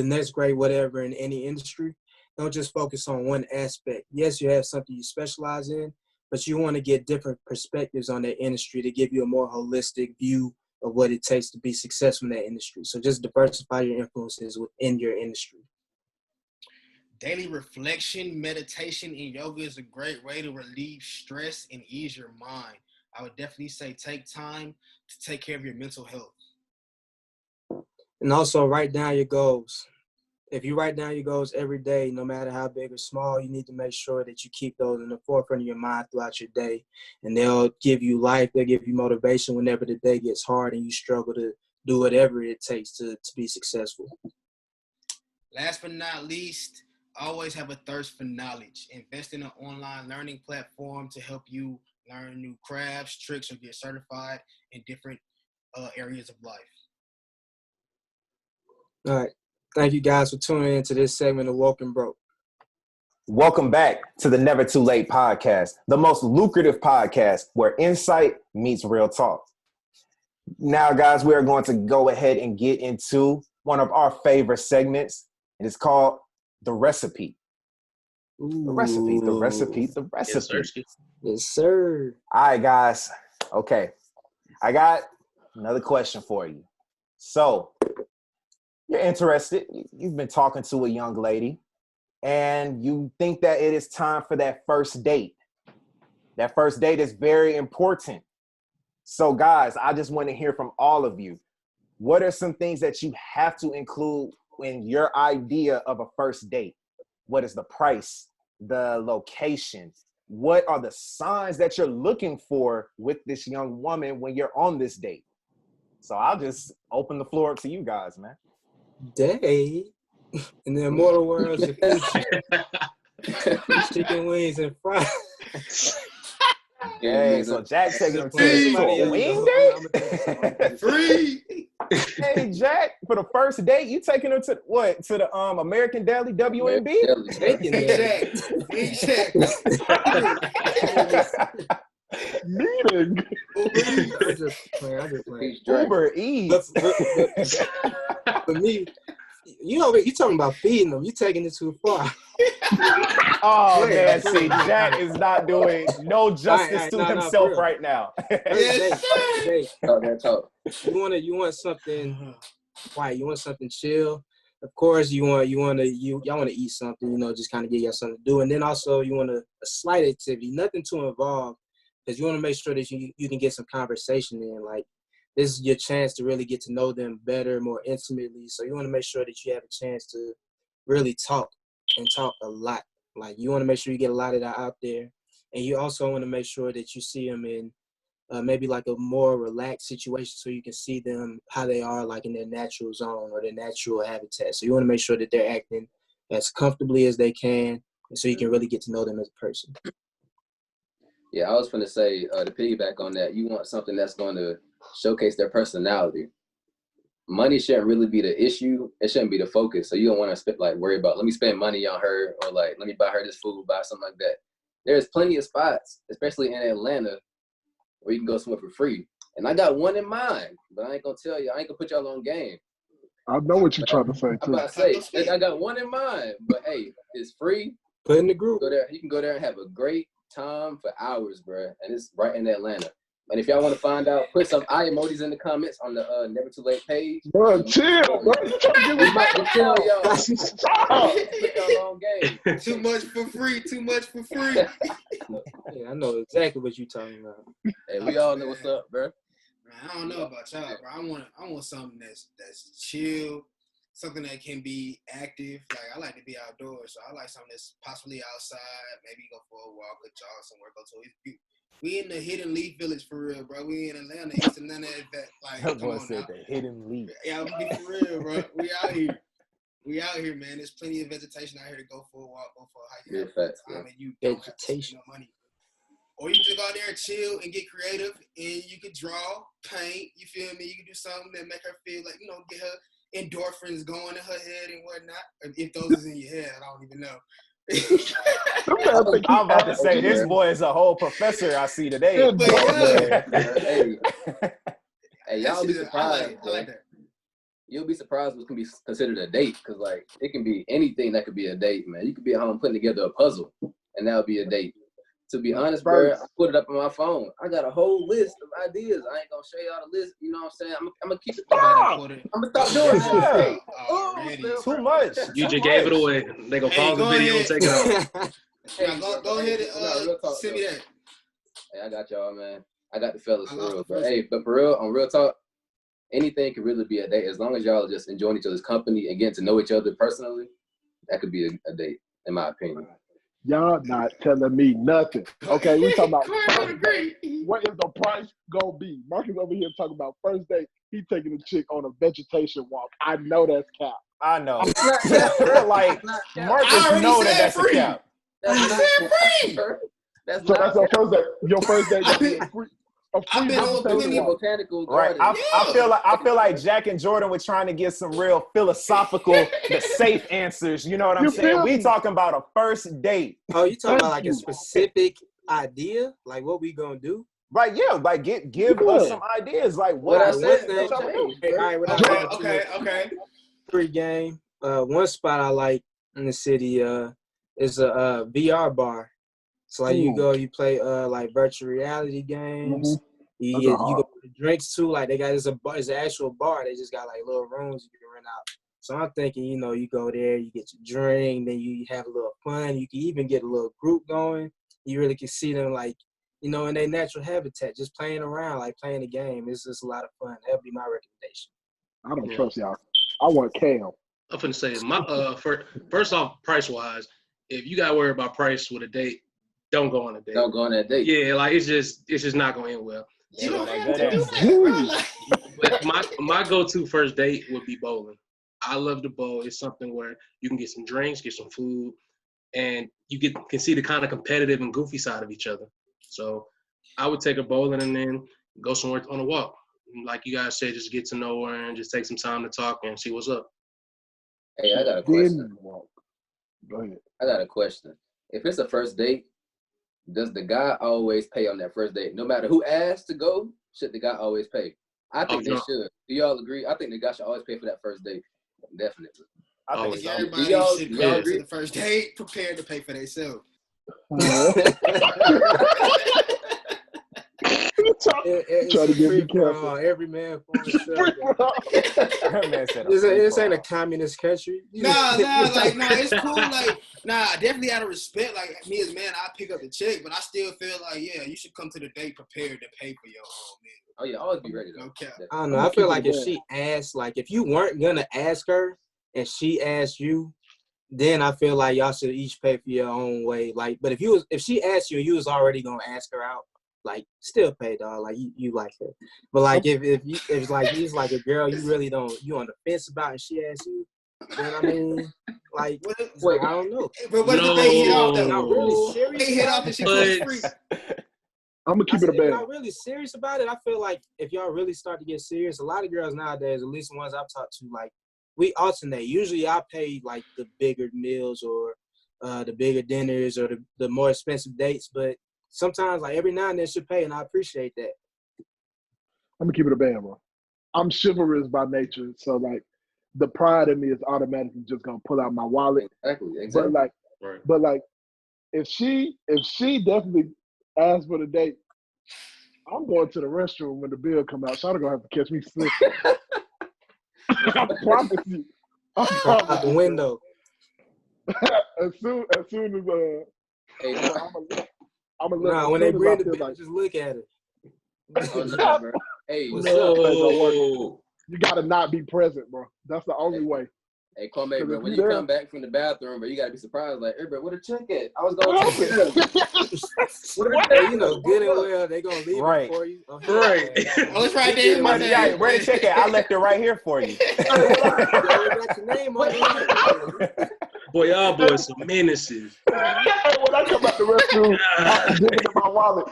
next great whatever in any industry, don't just focus on one aspect. Yes, you have something you specialize in, but you want to get different perspectives on that industry to give you a more holistic view of what it takes to be successful in that industry. So just diversify your influences within your industry. Daily reflection, meditation, and yoga is a great way to relieve stress and ease your mind. I would definitely say take time to take care of your mental health. And also write down your goals. If you write down your goals every day, no matter how big or small, you need to make sure that you keep those in the forefront of your mind throughout your day. And they'll give you life, they'll give you motivation whenever the day gets hard and you struggle to do whatever it takes to be successful. Last but not least, always have a thirst for knowledge. Invest in an online learning platform to help you learn new crafts, tricks, or get certified in different areas of life. All right. Thank you guys for tuning into this segment of Woke and Broke. Welcome back to the Never Too Late podcast, the most lucrative podcast where insight meets real talk. Now, guys, we are going to go ahead and get into one of our favorite segments. It is called The Recipe. The recipe. Yes, sir. All right, guys. Okay. I got another question for you. So, you're interested. You've been talking to a young lady, and you think that it is time for that first date. That first date is very important. So, guys, I just want to hear from all of you. What are some things that you have to include in your idea of a first date? What is the price, the location, what are the signs that you're looking for with this young woman when you're on this date? So I'll just open the floor up to you guys, man. Date in the immortal worlds of future. Chicken wings and fries. Hey, so Jack taking him to a wing date? Free. Hey, Jack, for the first date, you taking her to what? To the American Deli WMB? Taking Check. Big check. Meeting. I'm just playing. Uber Eats. For me, you know, you talking about feeding them. You taking it too far. Oh man, see, Jack is not doing no justice to himself right now. Date. Talk. You want something quiet. You want something chill. Of course, y'all want to eat something. You know, just kind of get y'all something to do, and then also you want a slight activity, nothing too involved, because you want to make sure that you can get some conversation in. Like, this is your chance to really get to know them better, more intimately. So you want to make sure that you have a chance to really talk and talk a lot. Like, you want to make sure you get a lot of that out there. And you also want to make sure that you see them in maybe like a more relaxed situation, so you can see them how they are, like in their natural zone or their natural habitat. So you want to make sure that they're acting as comfortably as they can, and so you can really get to know them as a person. Yeah, I was going to say, to piggyback on that, you want something that's going to showcase their personality. Money shouldn't really be the issue. It shouldn't be the focus. So you don't want to worry about, let me spend money on her, or like, let me buy her this food, buy something like that. There's plenty of spots, especially in Atlanta, where you can go somewhere for free. And I got one in mind, but I ain't going to tell you. I ain't going to put y'all on game. I know what you're trying to say, too. I'm about to say, I got one in mind, but hey, it's free. Put in the group. Go there. You can go there and have a great time for hours, bro. And it's right in Atlanta. And if y'all want to find out, put some eye emojis in the comments on the Never Too Late page. Bro, chill, bro. You trying to get We might tell y'all. Stop. Put y'all on game. Too much for free. Too much for free. Yeah, I know exactly what you're talking about. Hey, we all know what's up, bro. Man, I don't know about y'all, bro. I want something that's chill, something that can be active. Like, I like to be outdoors, so I like something that's possibly outside. Maybe go for a walk, a jog somewhere, go to. We in the Hidden Leaf Village for real, bro. We in Atlanta, East Atlanta. Like, That come boy on said now. the hidden leaf. Yeah, I'm gonna be for real, bro. We out here. We out here, man. There's plenty of vegetation out here to go for a walk, go for a hike. Yeah, facts, and you don't have to spend Vegetation. no money. Or you just go out there and chill and get creative, and you can draw, paint. You feel me? You can do something that make her feel like, get her endorphins going in her head and whatnot. If those is in your head, I don't even know. I'm about to say, this boy is a whole professor I see today. Hey, y'all be surprised. I like that. You'll be surprised what can be considered a date, because like it can be anything that could be a date, man. You could be at home putting together a puzzle, and that'll be a date. To be honest, bro, I put it up on my phone. I got a whole list of ideas. I ain't gonna show y'all the list. You know what I'm saying? I'm gonna keep it. I'm gonna stop doing that. Too much. You just gave it away. They gonna pause the video and take it out. Hey, go ahead and send me that. Hey, I got y'all, man. I got the fellas for real. But hey, but for real, on real talk, anything can really be a date as long as y'all are just enjoying each other's company and getting to know each other personally. That could be a date, in my opinion. Y'all not telling me nothing. Okay, we talking about first date. What is the price gonna be? Marcus over here talking about first date. He taking a chick on a vegetation walk. I know that's cap. I know. Like, Marcus know that's a cap. I said free. That's your first date. Your first date gonna be a free I've been on plenty of botanical right. garden. I feel like Jack and Jordan were trying to get some real philosophical, the safe answers. You know what I'm saying? We talking about a first date. Oh, you talking about like a specific idea, like what we gonna do? Right? Yeah. Like give us some ideas. Like what I said. Okay. Pre-game. One spot I like in the city is a VR bar. So like you go, you play like virtual reality games. You go for drinks too. Like they got it's an actual bar. They just got like little rooms you can rent out. So I'm thinking, you go there, you get your drink, then you have a little fun. You can even get a little group going. You really can see them like, in their natural habitat, just playing around, like playing a game. It's just a lot of fun. That'd be my recommendation. I don't trust y'all. I want Cam. I'm finna say first off, price wise, if you gotta worry about price with a date, don't go on a date. Don't go on that date. Yeah, like it's just not gonna end well. You Yeah, don't that have good to do ass. that, bro. Like, But my go-to first date would be bowling. I love to bowl. It's something where you can get some drinks, get some food, and you can see the kind of competitive and goofy side of each other. So I would take her bowling and then go somewhere on a walk. Like you guys said, just get to know her and just take some time to talk and see what's up. Hey, I got a question. Then walk. Go ahead. I got a question. If it's a first date, does the guy always pay on that first date? No matter who asks to go, should the guy always pay? I think they no. should. Do y'all agree? I think the guy should always pay for that first date. Definitely. I Oh, think I so. think Do everybody y'all- should do go y'all to agree? the first date prepared to pay for themselves. It's Try to a get me free for careful. all. Every man for himself. That man said a This free ain't a fall. communist country. Nah, it's cool. Like, definitely out of respect. Like, me as man, I pick up the check, but I still feel like, yeah, you should come to the date prepared to pay for your own man. Oh yeah, always be ready though. No cap. I don't know. I feel like if she asked, like, if you weren't gonna ask her and she asked you, then I feel like y'all should each pay for your own way. Like, but if she asked you and you was already gonna ask her out, like, still pay, dog. Like, you like her. But like, if it's like he's like a girl you really don't, you on the fence about, and she asks you, then I mean, like, Wait. I don't know. But what if they hit off Y'all though? really serious? They hit about off it? and she comes free. I'm gonna I keep said, it a if band. y'all really serious about it, I feel like if y'all really start to get serious, a lot of girls nowadays, at least the ones I've talked to, like, we alternate. Usually I pay like the bigger meals or the bigger dinners or the more expensive dates, but sometimes like every now and then she'll pay, and I appreciate that. I'm gonna keep it a band, bro. I'm chivalrous by nature, so like the pride in me is automatically just gonna pull out my wallet. Exactly. But like if she definitely asks for the date, I'm going to the restroom when the bill come out. Shawty gonna have to catch me slipping. I promise you. Out the window. As soon as Hey, I'm gonna look. Nah, as when they soon as bring I the feel bill, like, just look at it. oh, no, bro. Hey, What's no. you gotta not be present, bro. That's the only way. Hey, Kwame, bro, if when you you there- come back from the bathroom, bro, you gotta be surprised. Like, hey, bro, where the check at? I was going to the Hey, you know, good and well, they gonna leave Right. it for you. Oh, it's right there in my Yeah, name. where the check at? I left it right here for you. You already got your name on it. Boy, y'all boys some menaces. When I come out the restroom, I be giving them my wallet.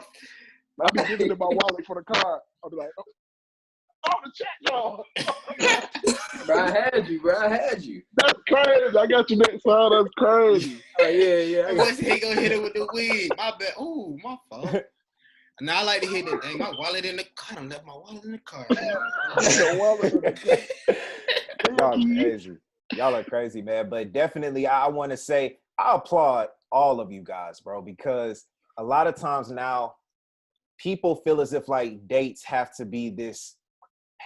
I be giving them my wallet for the card. I'll be like, oh, the check, y'all. Bro, I had you. That's crazy. I got you next time. That's crazy. Oh, yeah. I got Once he gonna hit it with the weed. My bad. Ooh, my fault. Now I like to hit that thing. My wallet in the car. I done left my wallet in the car. The wallet in the Y'all crazy. Y'all are crazy, man. But definitely, I want to say I applaud all of you guys, bro, because a lot of times now people feel as if like dates have to be this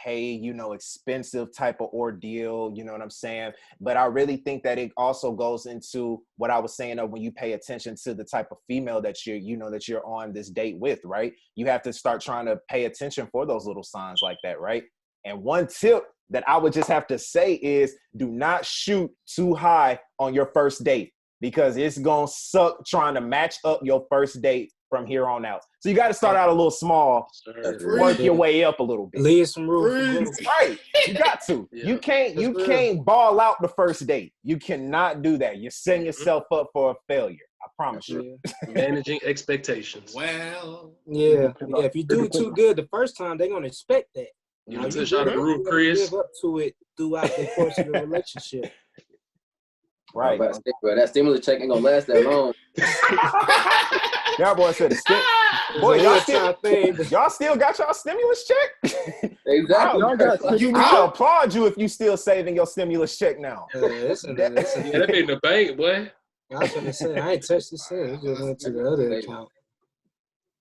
expensive type of ordeal, you know what I'm saying? But I really think that it also goes into what I was saying of when you pay attention to the type of female that you're on this date with, right? You have to start trying to pay attention for those little signs like that, right? And one tip that I would just have to say is do not shoot too high on your first date because it's going to suck trying to match up your first date from here on out. So you got to start out a little small, work your way up a little bit. leave some room for growth. Right. You got to. Yeah. You can't ball out the first date. You cannot do that. You're setting yourself up for a failure. I promise you. Managing expectations. Well, Yeah. If you do too good the first time, they're gonna expect that. You Now, know, touch out of the you roof, gotta Chris. live up to it throughout the course of the relationship. Right. Bro, that stimulus check ain't gonna last that long. Y'all boys said boy, y'all still got y'all stimulus check? Exactly. Y'all got I applaud you if you still saving your stimulus check now. It's Yeah, that be in the bank, boy. I was gonna say I ain't touched this in. It just went to the other account.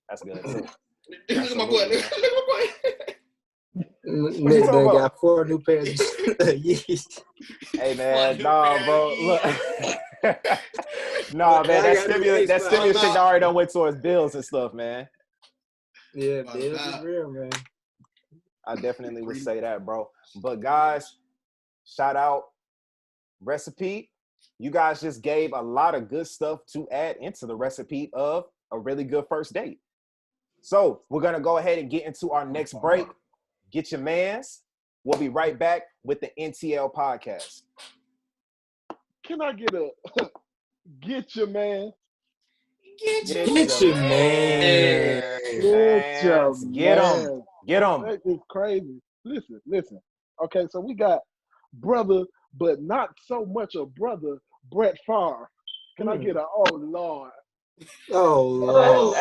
That's good too. look at my boy. Look at my boy. What you Nick talking done about? got 4 new pairs of yeast. Hey man, nah, bro. Look. Nah, man, I that got stimulus new check already done went towards bills and stuff, man. Yeah, bills is real, man. I definitely would say that, bro. But guys, shout out Recipe. You guys just gave a lot of good stuff to add into the recipe of a really good first date. So we're gonna go ahead and get into our next break. Get your mans. We'll be right back with the NTL podcast. Can I get a get your man? Get your man. Get your Get man. him. Get him. That is crazy. Listen. Okay, so we got brother, but not so much a brother, Brett Favre. Can I get a oh Lord? Oh Lord.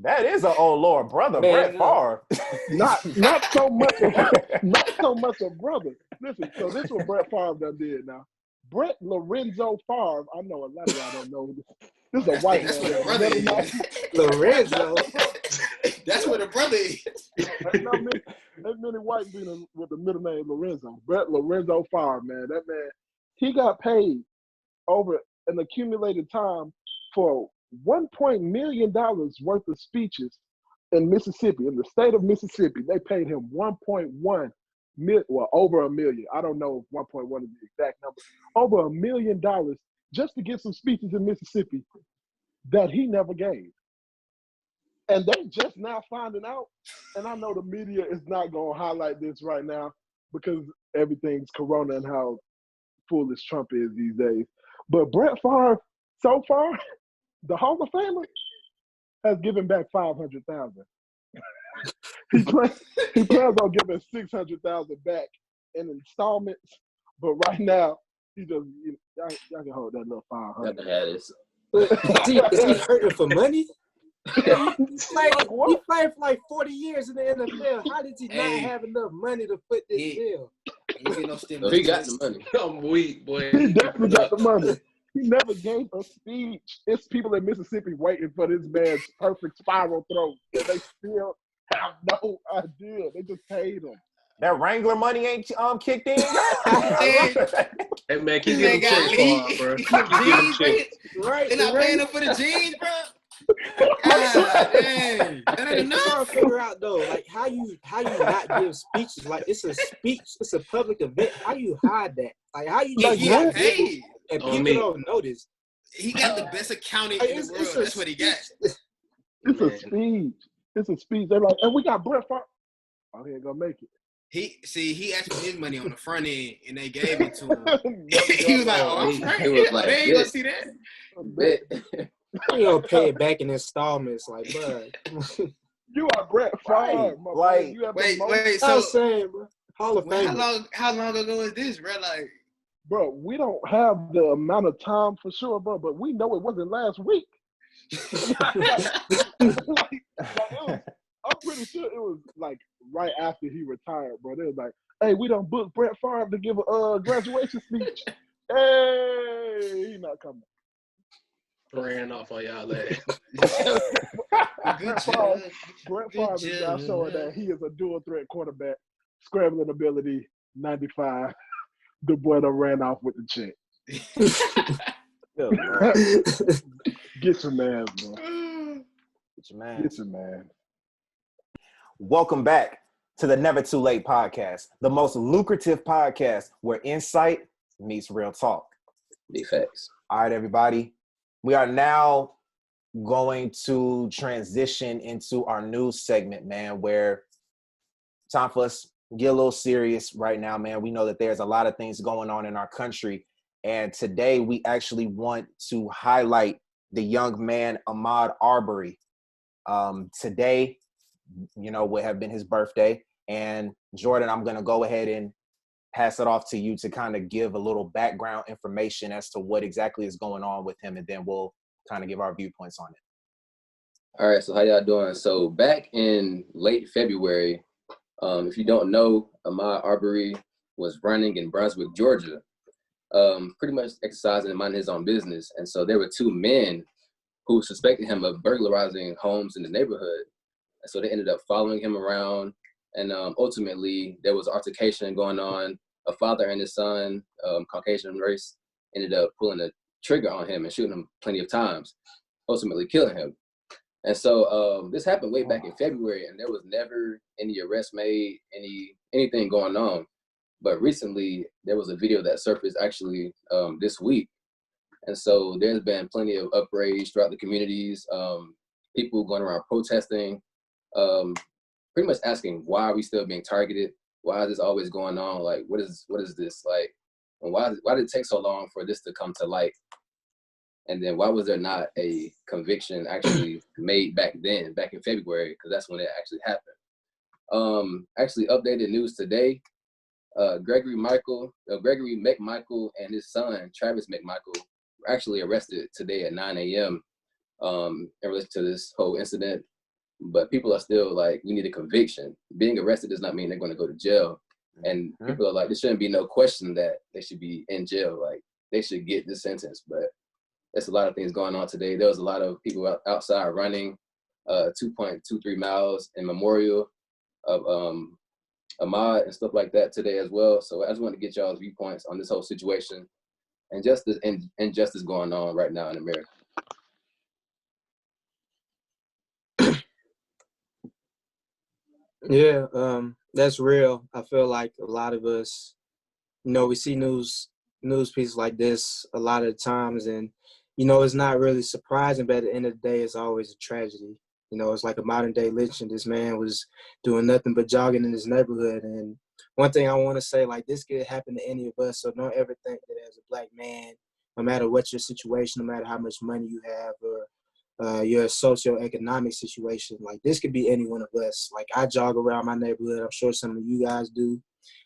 That is a oh Lord, brother, Man, Brett Favre. Not so much a brother. Listen, so this is what Brett Favre done did now. Brett Lorenzo Favre, I know a lot of y'all don't know this. This is a white That's man. what the brother is. Lorenzo. That's what the brother is. There's not many white people with the middle name Lorenzo. Brett Lorenzo Favre, man. That man, he got paid over an accumulated time for $1 million worth of speeches in Mississippi, in the state of Mississippi. They paid him 1.1 million, well, over $1 million. I don't know if 1.1 is the exact number. Over $1 million just to give some speeches in Mississippi that he never gave. And they just now finding out, and I know the media is not going to highlight this right now because everything's Corona and how foolish Trump is these days. But Brett Favre, so far, the Hall of Famer, has given back $500,000. he plans on giving $600,000 back in installments, but right now he just y'all can hold that little $500,000. Is he hurting for money? He played for like 40 years in the NFL. How did he not have enough money to foot this bill? He got the money. I'm weak, boy. He definitely got the money. He never gave a speech. It's people in Mississippi waiting for this man's perfect spiral throw, and they still have no idea. They just paid him. That Wrangler money ain't kicked in. Hey man, keep giving checks for bro. Keep giving checks. Right, they're not paying him for the jeans, bro. God, dang. That ain't enough. I'm trying to figure out though, like how you not give speeches? Like it's a speech, it's a public event. How you hide that? Like how you Like, he got paid paid. and people don't notice? He got the best accounting in the world. That's what he got. It's a speech. It's a speech. They're like, and we got Brett Favre. Oh, he ain't gonna make it. He asked for his money on the front end, and they gave it to him. He was like, "Oh, I'm straight. He was like, They ain't gonna see that." You gonna pay it back in installments, like, bro. You are Brett Favre, my Like, boy. You have Wait. I So, was saying, bro, Hall of Fame. how long ago is this, bro? Like, bro, we don't have the amount of time for sure, bro, but we know it wasn't last week. I'm pretty sure it was like right after he retired, bro. They was like, hey, we done booked Brett Favre to give a graduation speech. Hey, he not coming. Ran off on y'all ass. Brett Favre is now showing that he is a dual threat quarterback, scrambling ability, 95. The boy done ran off with the check. Get your man, bro. Get your man. Get your man. Welcome back to the Never Too Late podcast, the most lucrative podcast where insight meets real talk. Big facts. All right, everybody. We are now going to transition into our news segment, man, where time for us to get a little serious right now, man. We know that there's a lot of things going on in our country. And today we actually want to highlight the young man, Ahmaud Arbery. Today, would have been his birthday. And Jordan, I'm going to go ahead and pass it off to you to kind of give a little background information as to what exactly is going on with him. And then we'll kind of give our viewpoints on it. All right, so how y'all doing? So back in late February, if you don't know, Ahmaud Arbery was running in Brunswick, Georgia, pretty much exercising and minding his own business. And so there were two men who suspected him of burglarizing homes in the neighborhood. And so they ended up following him around. And ultimately, there was altercation going on. A father and his son, Caucasian race, ended up pulling a trigger on him and shooting him plenty of times, ultimately killing him. And so this happened way back in February, and there was never any arrest made, anything going on. But recently, there was a video that surfaced actually this week. And so there's been plenty of outrage throughout the communities, people going around protesting, pretty much asking, why are we still being targeted? Why is this always going on? Like, what is this like? And why did it take so long for this to come to light? And then why was there not a conviction actually made back then, back in February? Because that's when it actually happened. Actually, updated news today. Gregory McMichael and his son, Travis McMichael, were actually arrested today at 9 a.m. In relation to this whole incident. But people are still like, we need a conviction. Being arrested does not mean they're going to go to jail. And people are like, there shouldn't be no question that they should be in jail. Like, they should get this sentence. But there's a lot of things going on today. There was a lot of people outside running 2.23 miles in memorial of Ahmaud and stuff like that today as well. So I just want to get y'all's viewpoints on this whole situation and justice and injustice going on right now in America. Yeah, that's real. I feel like a lot of us, we see news pieces like this a lot of times, and it's not really surprising, but at the end of the day, it's always a tragedy. It's like a modern day lynching. This man was doing nothing but jogging in his neighborhood. And one thing I want to say, like, this could happen to any of us. So don't ever think that as a Black man, no matter what your situation, no matter how much money you have or your socioeconomic situation, like, this could be any one of us. Like, I jog around my neighborhood. I'm sure some of you guys do.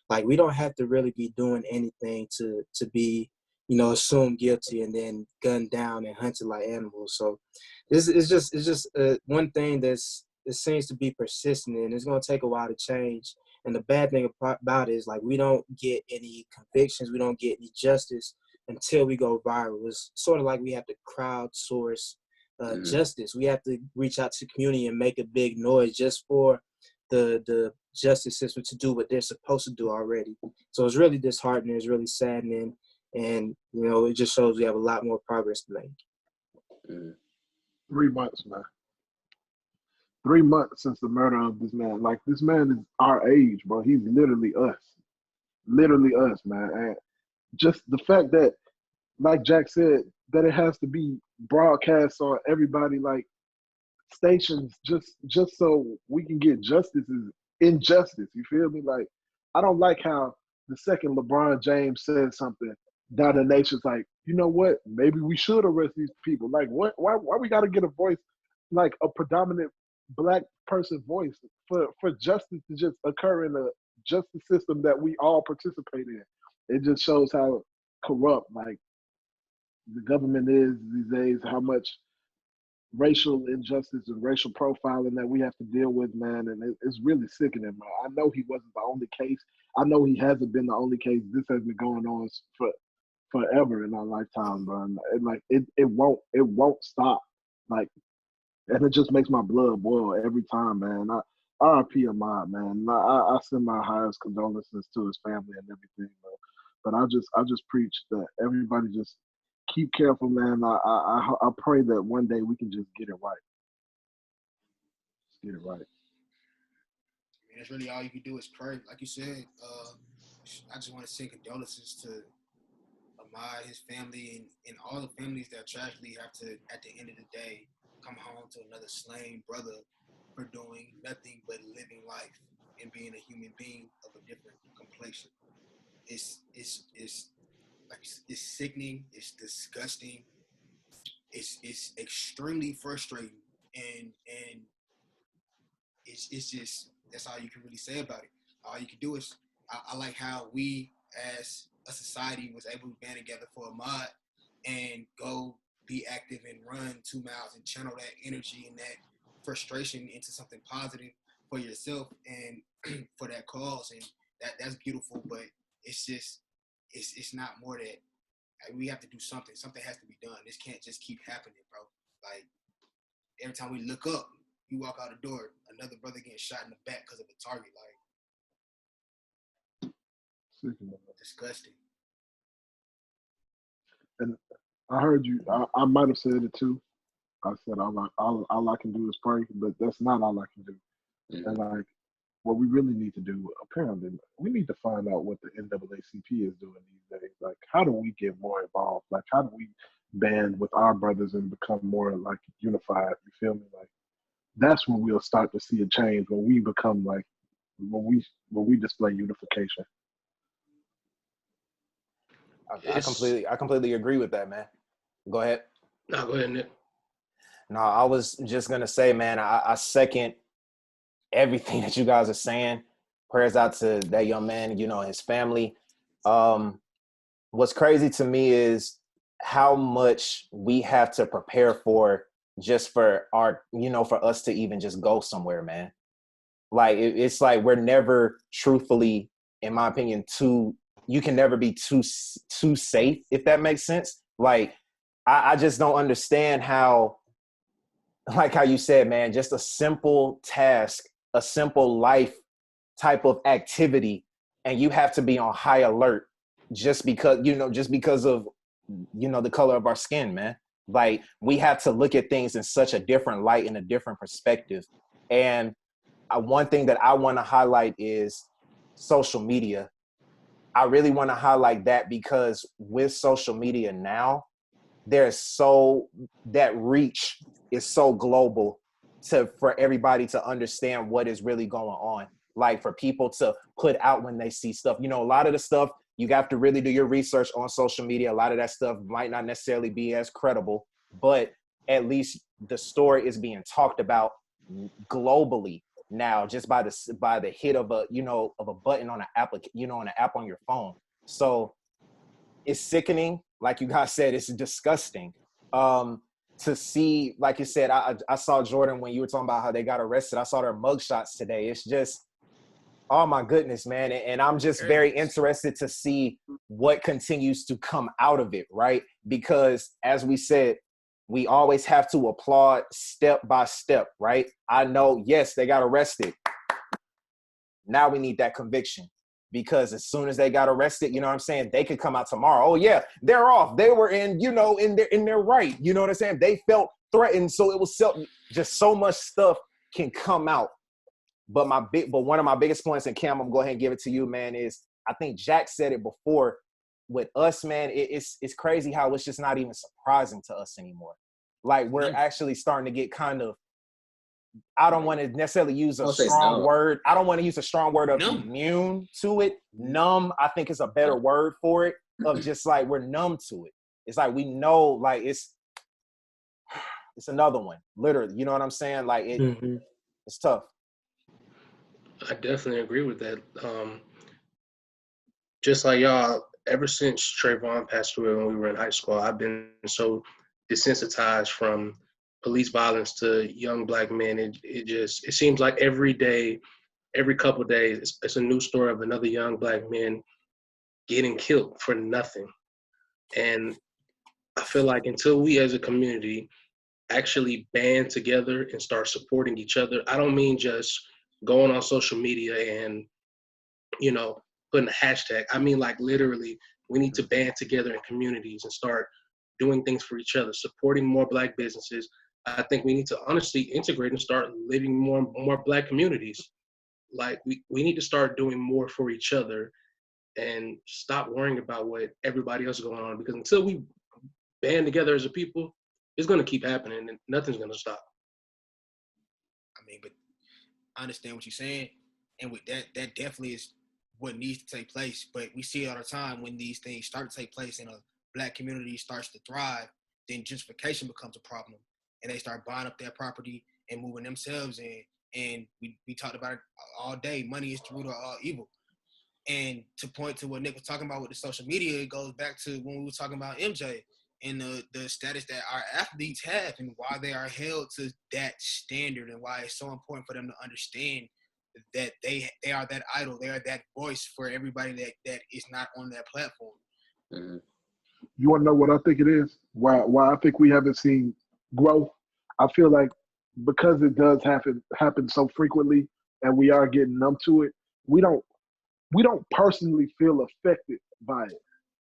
Like, we don't have to really be doing anything to be, assumed guilty and then gunned down and hunted like animals. So this is just one thing it seems to be persistent, and it's going to take a while to change. And the bad thing about it is, like, we don't get any convictions, we don't get any justice until we go viral. It's sort of like we have to crowdsource justice. We have to reach out to the community and make a big noise just for the justice system to do what they're supposed to do already. So it's really disheartening, it's really saddening, and it just shows we have a lot more progress to make. 3 months, man. 3 months since the murder of this man. Like, this man is our age, bro. He's literally us. Literally us, man. And just the fact that, like Jack said, that it has to be broadcast on everybody, like, stations, just so we can get justice is injustice. You feel me? Like, I don't like how the second LeBron James says something, down the nation's like, you know what? Maybe we should arrest these people. Like, what? Why we got to get a voice, like a predominant Black person voice for justice to just occur in a justice system that we all participate in? It just shows how corrupt, like, the government is these days, how much racial injustice and racial profiling that we have to deal with, man. And it's really sickening, man. I know he wasn't the only case. I know he hasn't been the only case. This has been going on for forever in our lifetime, bro. And like, it won't stop. Like, and it just makes my blood boil every time, man. RIP Ahmaud, man. I send my highest condolences to his family and everything, bro. But I just preach that everybody just keep careful, man. I pray that one day we can just get it right. Just get it right. That's really all you can do is pray. Like you said, I just want to send condolences to Ahmaud, his family, and all the families that tragically have to, at the end of the day, come home to another slain brother for doing nothing but living life and being a human being of a different complexion. It's sickening. It's disgusting. It's extremely frustrating, and it's just, that's all you can really say about it. All you can do is, I like how we as a society was able to band together for Ahmaud and go be active and run 2 miles and channel that energy and that frustration into something positive for yourself and for that cause, and that's beautiful. But it's just, it's not more that, like, we have to do something. Something has to be done. This can't just keep happening, bro. Like, every time we look up, you walk out the door, another brother getting shot in the back because of a target. Like, disgusting. And I heard you. I might have said it too. I said all I can do is pray, but that's not all I can do. Mm-hmm. And like, what we really need to do, apparently, we need to find out what the NAACP is doing these days. Like, how do we get more involved? Like, how do we band with our brothers and become more like unified. You feel me? Like that's when we'll start to see a change when we become like when we display unification. It's I completely agree with that, man. Go ahead. no, go ahead, Nick. No, I was just gonna say, man, I second everything that you guys are saying. Prayers out to that young man, you know, his family. Um, what's crazy to me is how much we have to prepare for just for our, you know, for us to even just go somewhere, man. Like it's like we're never truthfully, in my opinion, you can never be too safe, if that makes sense. Like I just don't understand how, like how you said, man, just a simple task, a simple life type of activity, and you have to be on high alert just because of, you know, the color of our skin, man. Like we have to look at things in such a different light, in a different perspective. And one thing that I want to highlight is social media. I really want to highlight that because with social media now, that reach is so global for everybody to understand what is really going on. Like for people to put out when they see stuff, you know, a lot of the stuff you have to really do your research on social media. A lot of that stuff might not necessarily be as credible, but at least the story is being talked about globally now just by the hit of a button on an app, you know, on an app on your phone. So it's sickening. Like you guys said, it's disgusting. To see, like you said, I saw Jordan when you were talking about how they got arrested. I saw their mugshots today. It's just, oh my goodness, man. And I'm just very interested to see what continues to come out of it, right? Because as we said, we always have to applaud step by step, right? I know, yes, they got arrested. Now we need that conviction. Because as soon as they got arrested, you know what I'm saying, they could come out tomorrow. Oh yeah, they're off. They were in their right. You know what I'm saying? They felt threatened, so it was just so much stuff can come out. But one of my biggest points, and Cam, I'm gonna go ahead and give it to you, man, is I think Jack said it before. With us, man, it's crazy how it's just not even surprising to us anymore. Like we're actually starting to get kind of, I don't want to necessarily use a strong word. I don't want to use a strong word of immune to it. Numb, I think is a better word for it. Of just like we're numb to it. It's like we know, like it's another one, literally. You know what I'm saying? Like it's tough. I definitely agree with that. Just like y'all, ever since Trayvon passed away when we were in high school, I've been so desensitized from police violence to young black men. It seems like every day, every couple of days, it's a new story of another young black man getting killed for nothing. And I feel like until we as a community actually band together and start supporting each other, I don't mean just going on social media and, you know, putting a hashtag. I mean, like literally, we need to band together in communities and start doing things for each other, supporting more black businesses. I think we need to honestly integrate and start living more black communities. Like we need to start doing more for each other and stop worrying about what everybody else is going on, because until we band together as a people, it's going to keep happening and nothing's going to stop. I mean, but I understand what you're saying, and with that definitely is what needs to take place. But we see it all the time when these things start to take place and a black community starts to thrive, then gentrification becomes a problem, and they start buying up their property and moving themselves in. And we talked about it all day. Money is the root of all evil. And to point to what Nick was talking about with the social media, it goes back to when we were talking about MJ and the status that our athletes have and why they are held to that standard and why it's so important for them to understand that they are that idol, they are that voice for everybody that is not on that platform. Mm-hmm. You want to know what I think it is? Why I think we haven't seen growth? I feel like because it does happen so frequently, and we are getting numb to it. We don't personally feel affected by it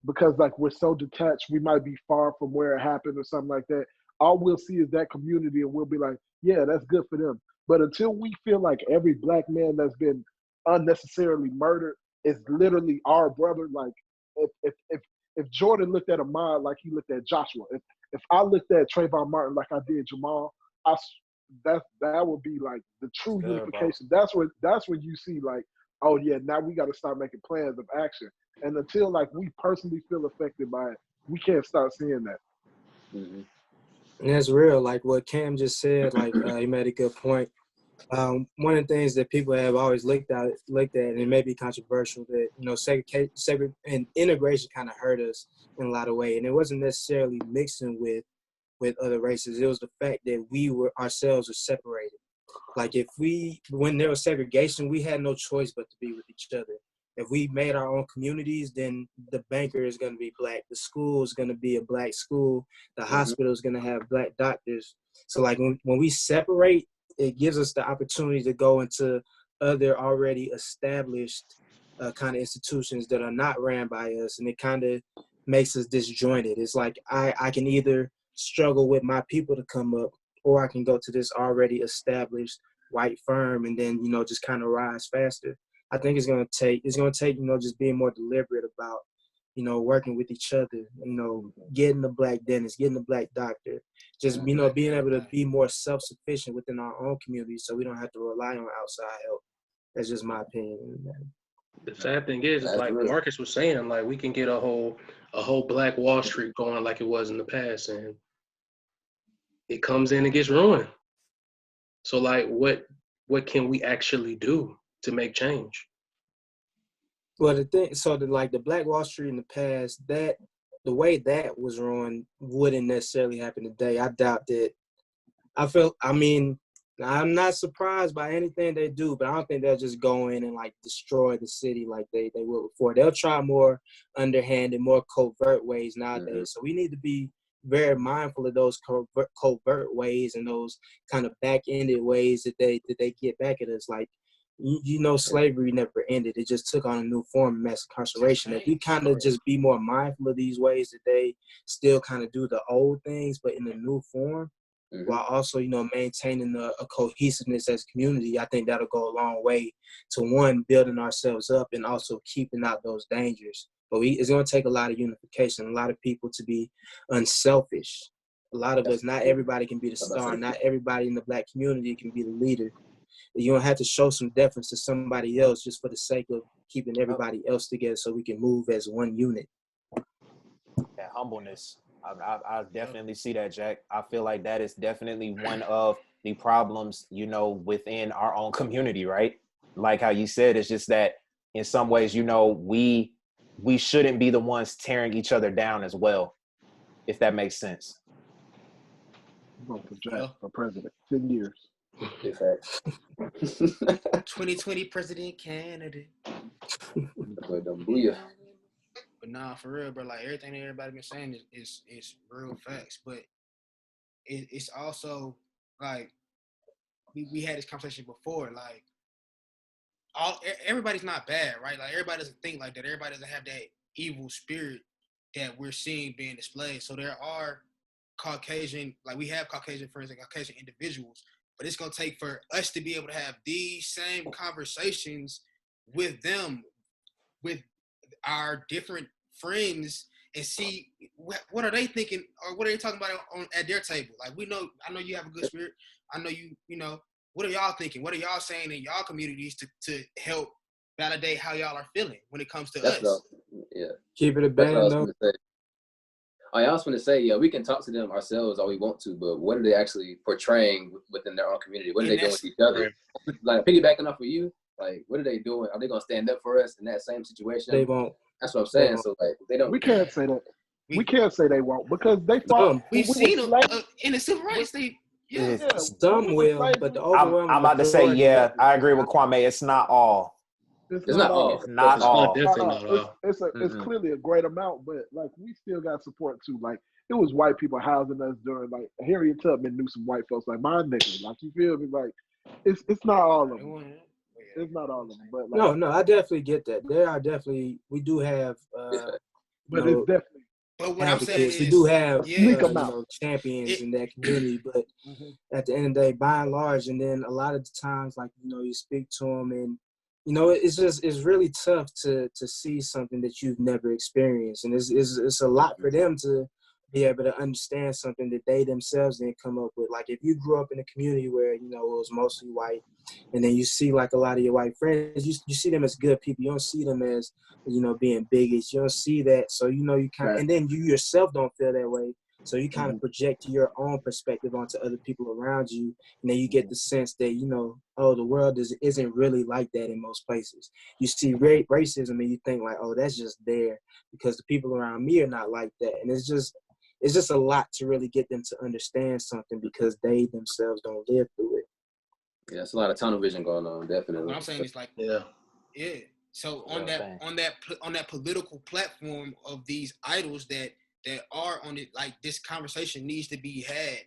because like we're so detached. We might be far from where it happened or something like that. All we'll see is that community, and we'll be like, yeah, that's good for them. But until we feel like every black man that's been unnecessarily murdered is literally our brother, like if if Jordan looked at Ahmad like he looked at Joshua, if I looked at Trayvon Martin like I did Jamal, that would be like the true Good, unification. That's when you see like, oh yeah, now we got to start making plans of action. And until like we personally feel affected by it, we can't start seeing that. Mhm. And that's real. Like what Cam just said, like he made a good point. One of the things that people have always looked at, and it may be controversial, that segregation and integration kind of hurt us in a lot of ways, and it wasn't necessarily mixing with other races. It was the fact that we ourselves were separated. Like when there was segregation, we had no choice but to be with each other. If we made our own communities, then the banker is going to be black, the school is going to be a black school, the hospital is going to have black doctors. So like when we separate, it gives us the opportunity to go into other already established kind of institutions that are not ran by us, and it kind of makes us disjointed. It's like I can either struggle with my people to come up, or I can go to this already established white firm and then, just kind of rise faster. I think it's gonna take, just being more deliberate about, working with each other, getting the black dentist, getting the black doctor, just, being able to be more self-sufficient within our own community so we don't have to rely on outside help. That's just my opinion. The sad thing is, it's That's like real. Marcus was saying, like we can get a whole Black Wall Street going like it was in the past, and it comes in and gets ruined. So like, what can we actually do to make change? Well, the Black Wall Street in the past, that the way that was run wouldn't necessarily happen today. I doubt that. I'm not surprised by anything they do, but I don't think they'll just go in and like destroy the city like they will before. They'll try more underhanded, more covert ways nowadays. So we need to be very mindful of those covert ways and those kind of back-ended ways that they get back at us. Like, slavery never ended. It just took on a new form of mass incarceration. If we kind of just be more mindful of these ways that they still kind of do the old things, but in a new form, while also, maintaining a cohesiveness as a community, I think that'll go a long way to, one, building ourselves up and also keeping out those dangers. But it's going to take a lot of unification, a lot of people to be unselfish. A lot of us, not everybody can be the star. Not everybody in the black community can be the leader. You don't have to show some deference to somebody else just for the sake of keeping everybody else together so we can move as one unit. That humbleness. I definitely see that, Jack. I feel like that is definitely one of the problems, within our own community, right? Like how you said, it's just that in some ways, we shouldn't be the ones tearing each other down as well, if that makes sense. Vote for Jack for president. 10 years. 2020 president candidate. But nah, for real, bro. Like everything that everybody been saying is real facts. But it's also like we had this conversation before. Like everybody's not bad, right? Like everybody doesn't think like that. Everybody doesn't have that evil spirit that we're seeing being displayed. So there are Caucasian, like we have Caucasian friends and Caucasian individuals, but it's gonna take for us to be able to have these same conversations with them, with our different friends, and see what are they thinking or what are they talking about at their table. Like I know you have a good spirit. I know what are y'all thinking? What are y'all saying in y'all communities to help validate how y'all are feeling when it comes to us? Keep it a band though. I also want to say, we can talk to them ourselves all we want to, but what are they actually portraying within their own community? What are they doing with each other? Like piggybacking off of you, like what are they doing? Are they gonna stand up for us in that same situation? They won't. That's what I'm saying. So like they don't. We can't say that. We can't say they won't because they fought. We've seen them in the civil rights. Some will, but the overwhelming. I'm about to say, I agree with Kwame. It's not all. It's not all. It's not all. It's clearly a great amount, but like we still got support too. Like it was white people housing us during like Harriet Tubman knew some white folks like my nigga. Like you feel me? Like it's not all of them. It's not all of them, but like, no, I definitely get that. There are definitely we do have, but it's definitely. But what I'm saying is, we do have champions in that community, but at the end of the day, by and large, and then a lot of the times, like you speak to them, and you know, it's really tough to see something that you've never experienced, and it's a lot for them to be able to understand something that they themselves didn't come up with. Like if you grew up in a community where you know it was mostly white, and then you see like a lot of your white friends, you see them as good people. You don't see them as being bigots. You don't see that, so you kind of, and then you yourself don't feel that way. So you kind of project your own perspective onto other people around you, and then you get the sense that, oh, the world isn't really like that in most places. You see racism and you think like, oh, that's just there because the people around me are not like that. And it's just a lot to really get them to understand something because they themselves don't live through it. Yeah, it's a lot of tunnel vision going on, definitely. What I'm saying is like, Yeah. So on that political platform of these idols that are on it, like this conversation needs to be had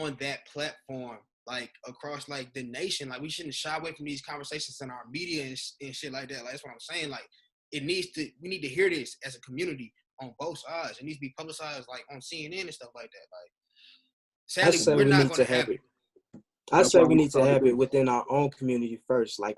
on that platform, like across like the nation. Like we shouldn't shy away from these conversations in our media and shit like that. Like that's what I'm saying. Like we need to hear this as a community on both sides. It needs to be publicized like on CNN and stuff like that. Like sadly, we're not going to have it. I say we need to have it within our own community first. Like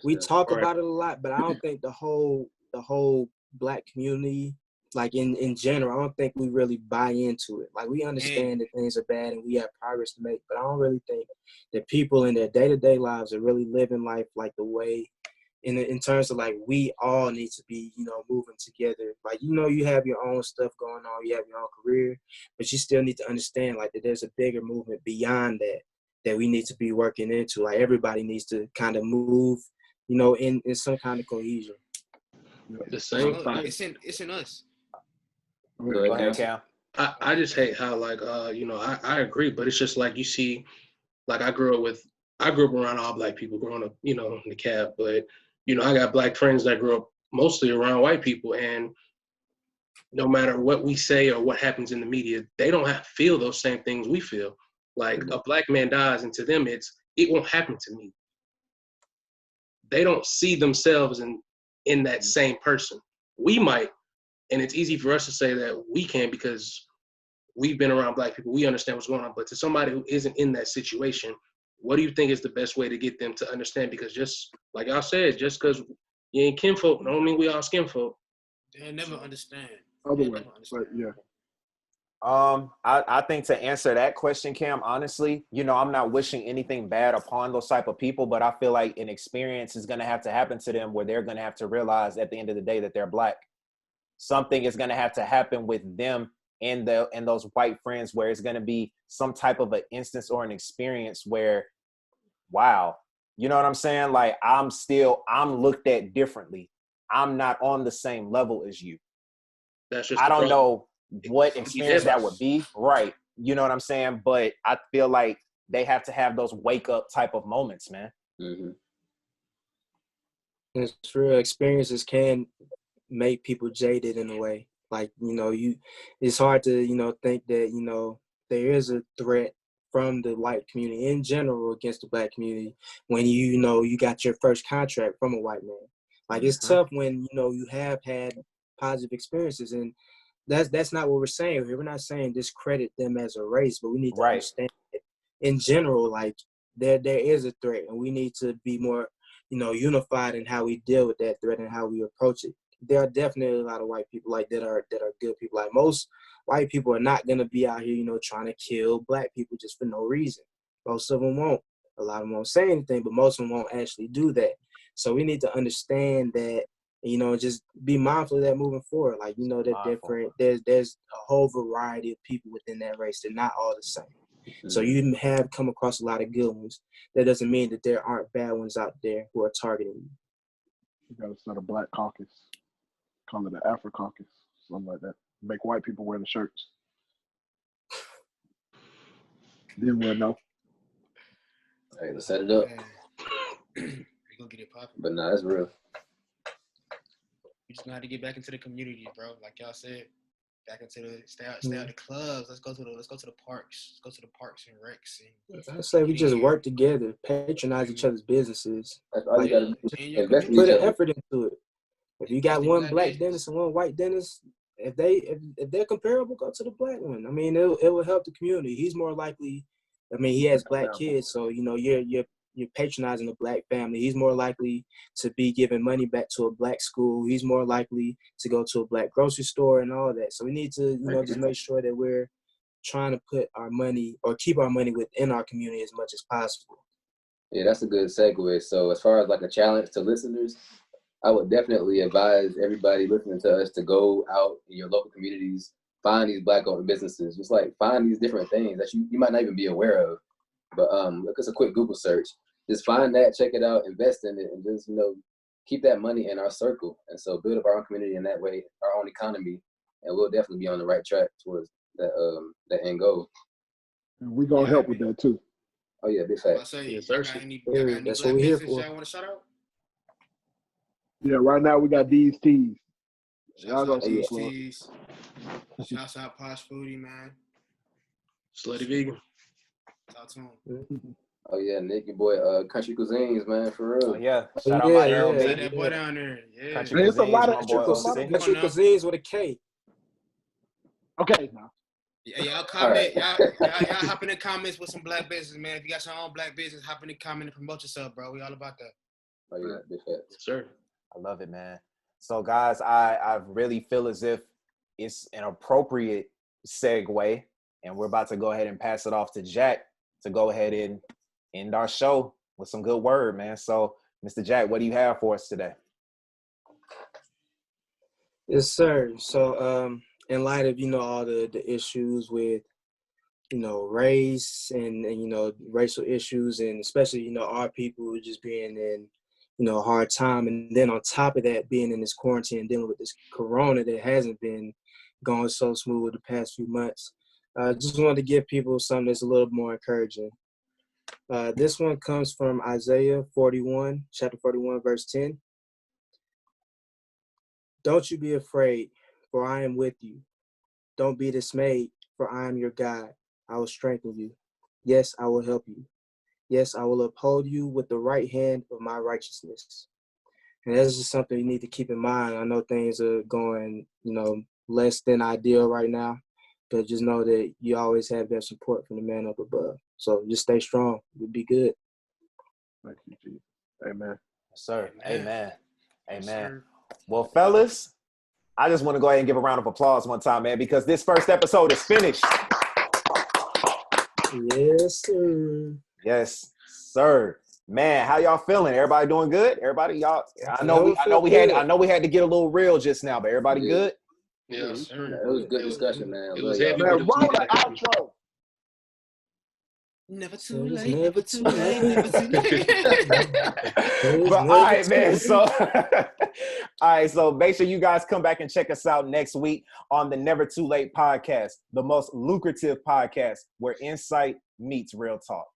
we talk about it a lot, but I don't think the whole Black community, like in general, I don't think we really buy into it. Like we understand that things are bad and we have progress to make, but I don't really think that people in their day-to-day lives are really living life like the way in terms of like we all need to be, moving together. Like, you have your own stuff going on, you have your own career, but you still need to understand like that there's a bigger movement beyond that we need to be working into. Like everybody needs to kind of move, in some kind of cohesion. The same thing. It's in us. Go ahead, Cam. I just hate how like I agree, but it's just like you see, like I grew up around all Black people growing up, in the cab, but I got Black friends that grew up mostly around white people, and no matter what we say or what happens in the media, they don't feel those same things we feel. Like a Black man dies, and to them it won't happen to me. They don't see themselves in that same person. We might, and it's easy for us to say that we can because we've been around Black people. We understand what's going on. But to somebody who isn't in that situation, what do you think is the best way to get them to understand? Because just like y'all said, just because you ain't kinfolk, don't mean we all skinfolk. They'll never understand. Other way, but yeah. I think to answer that question, Cam, honestly, I'm not wishing anything bad upon those type of people, but I feel like an experience is going to have to happen to them where they're going to have to realize at the end of the day that they're Black. Something is going to have to happen with them and those white friends where it's going to be some type of an instance or an experience where, wow, you know what I'm saying? Like I'm looked at differently. I'm not on the same level as you. That's just I don't know what experience that would be, right? You know what I'm saying? But I feel like they have to have those wake up type of moments, man. Mm-hmm. It's true. Experiences can make people jaded in a way. Like, it's hard to, think that, there is a threat from the white community in general against the Black community when you got your first contract from a white man. Like it's tough when, you have had positive experiences, and that's not what we're saying here. We're not saying discredit them as a race, but we need to understand that in general, like there is a threat, and we need to be more, unified in how we deal with that threat and how we approach it. There are definitely a lot of white people like that are good people. Like most white people are not gonna be out here, trying to kill Black people just for no reason. Most of them won't. A lot of them won't say anything, but most of them won't actually do that. So we need to understand that, just be mindful of that moving forward. Like, they're different. There's a whole variety of people within that race. They're not all the same. Mm-hmm. So you have come across a lot of good ones. That doesn't mean that there aren't bad ones out there who are targeting you. You gotta start a Black caucus. Call it the Afro caucus. Something like that. Make white people wear the shirts. Then we'll know. Hey, let's set it up. We're gonna get it popping. But nah, that's real. We just gonna have to get back into the community, bro. Like y'all said, back into the stay out the clubs. Let's go to the parks. Let's go to the parks and recs. I say we just work together, patronize each other's businesses. That's all you gotta do. Put an effort into it. If you got one Black dentist and one white dentist, if they're comparable, go to the Black one. I mean, it will help the community. He's more likely. I mean, he has Black kids, so you're you're patronizing a black family. He's more likely to be giving money back to a black school. He's more likely to go to a black grocery store and all that. So we need to, just make sure that we're trying to put our money or keep our money within our community as much as possible. Yeah, that's a good segue. So as far as like a challenge to listeners, I would definitely advise everybody listening to us to go out in your local communities, find these black-owned businesses, just like find these different things that you might not even be aware of. But look, it's a quick Google search. Just find that, check it out, invest in it, and just keep that money in our circle. And so build up our own community in that way, our own economy, and we'll definitely be on the right track towards that end goal. And we're gonna help with that too. Oh yeah, big I fact. say, Yes, y'all sir. got any black That's what we're here business for. y'all want to shout out? Yeah, right now we got these teas. Y'all Shouts go out see these it, Floyd. teas. Shouts out Posh Foodie, man. Slutty vegan. Talk to him. Oh yeah, Nick, your boy, Country Cuisines, man, for real. Oh, yeah. Shout out my Arrow yeah. Say baby. that boy down there. Yeah. Country Hey, it's a lot Cuisines, of my boy it's a lot OC. of Country now. Cuisines with a K. Okay, now. Yeah, y'all All comment. right. Y'all hop in the comments with some black business, man. If you got your own black business, hop in the comment and promote yourself, bro. We all about that. Oh yeah, big fact. Yes, sir. I love it, man. So, guys, I really feel as if it's an appropriate segue, and we're about to go ahead and pass it off to Jack to go ahead and end our show with some good word, man. So, Mr. Jack, what do you have for us today? Yes, sir. So, in light of all the issues with race and racial issues, and especially our people just being in a hard time, and then on top of that being in this quarantine and dealing with this corona that hasn't been going so smooth the past few months, just wanted to give people something that's a little more encouraging. This one comes from Isaiah 41, chapter 41, verse 10. Don't you be afraid, for I am with you. Don't be dismayed, for I am your God. I will strengthen you. Yes, I will help you. Yes, I will uphold you with the right hand of my righteousness. And that's just something you need to keep in mind. I know things are going, less than ideal right now, but just know that you always have that support from the man up above. So just stay strong. You'll be good. Thank you, Jesus. Amen. Yes, sir. Amen. Yes, Amen. sir. Well, fellas, I just want to go ahead and give a round of applause one time, man, because this first episode is finished. Yes, sir. Yes, sir. Man, how y'all feeling? Everybody doing good? Everybody, y'all. I know we good. had to get a little real just now, but everybody Yeah. good? Yes, Yes, sir. It was good discussion, man. It Love was y'all. heavy, Man, but it was roll the good. outro. Never So too it's late. never too late. Never too late. But all right, man. So, all right. So make sure you guys come back and check us out next week on the Never Too Late podcast, the most lucrative podcast where insight meets real talk.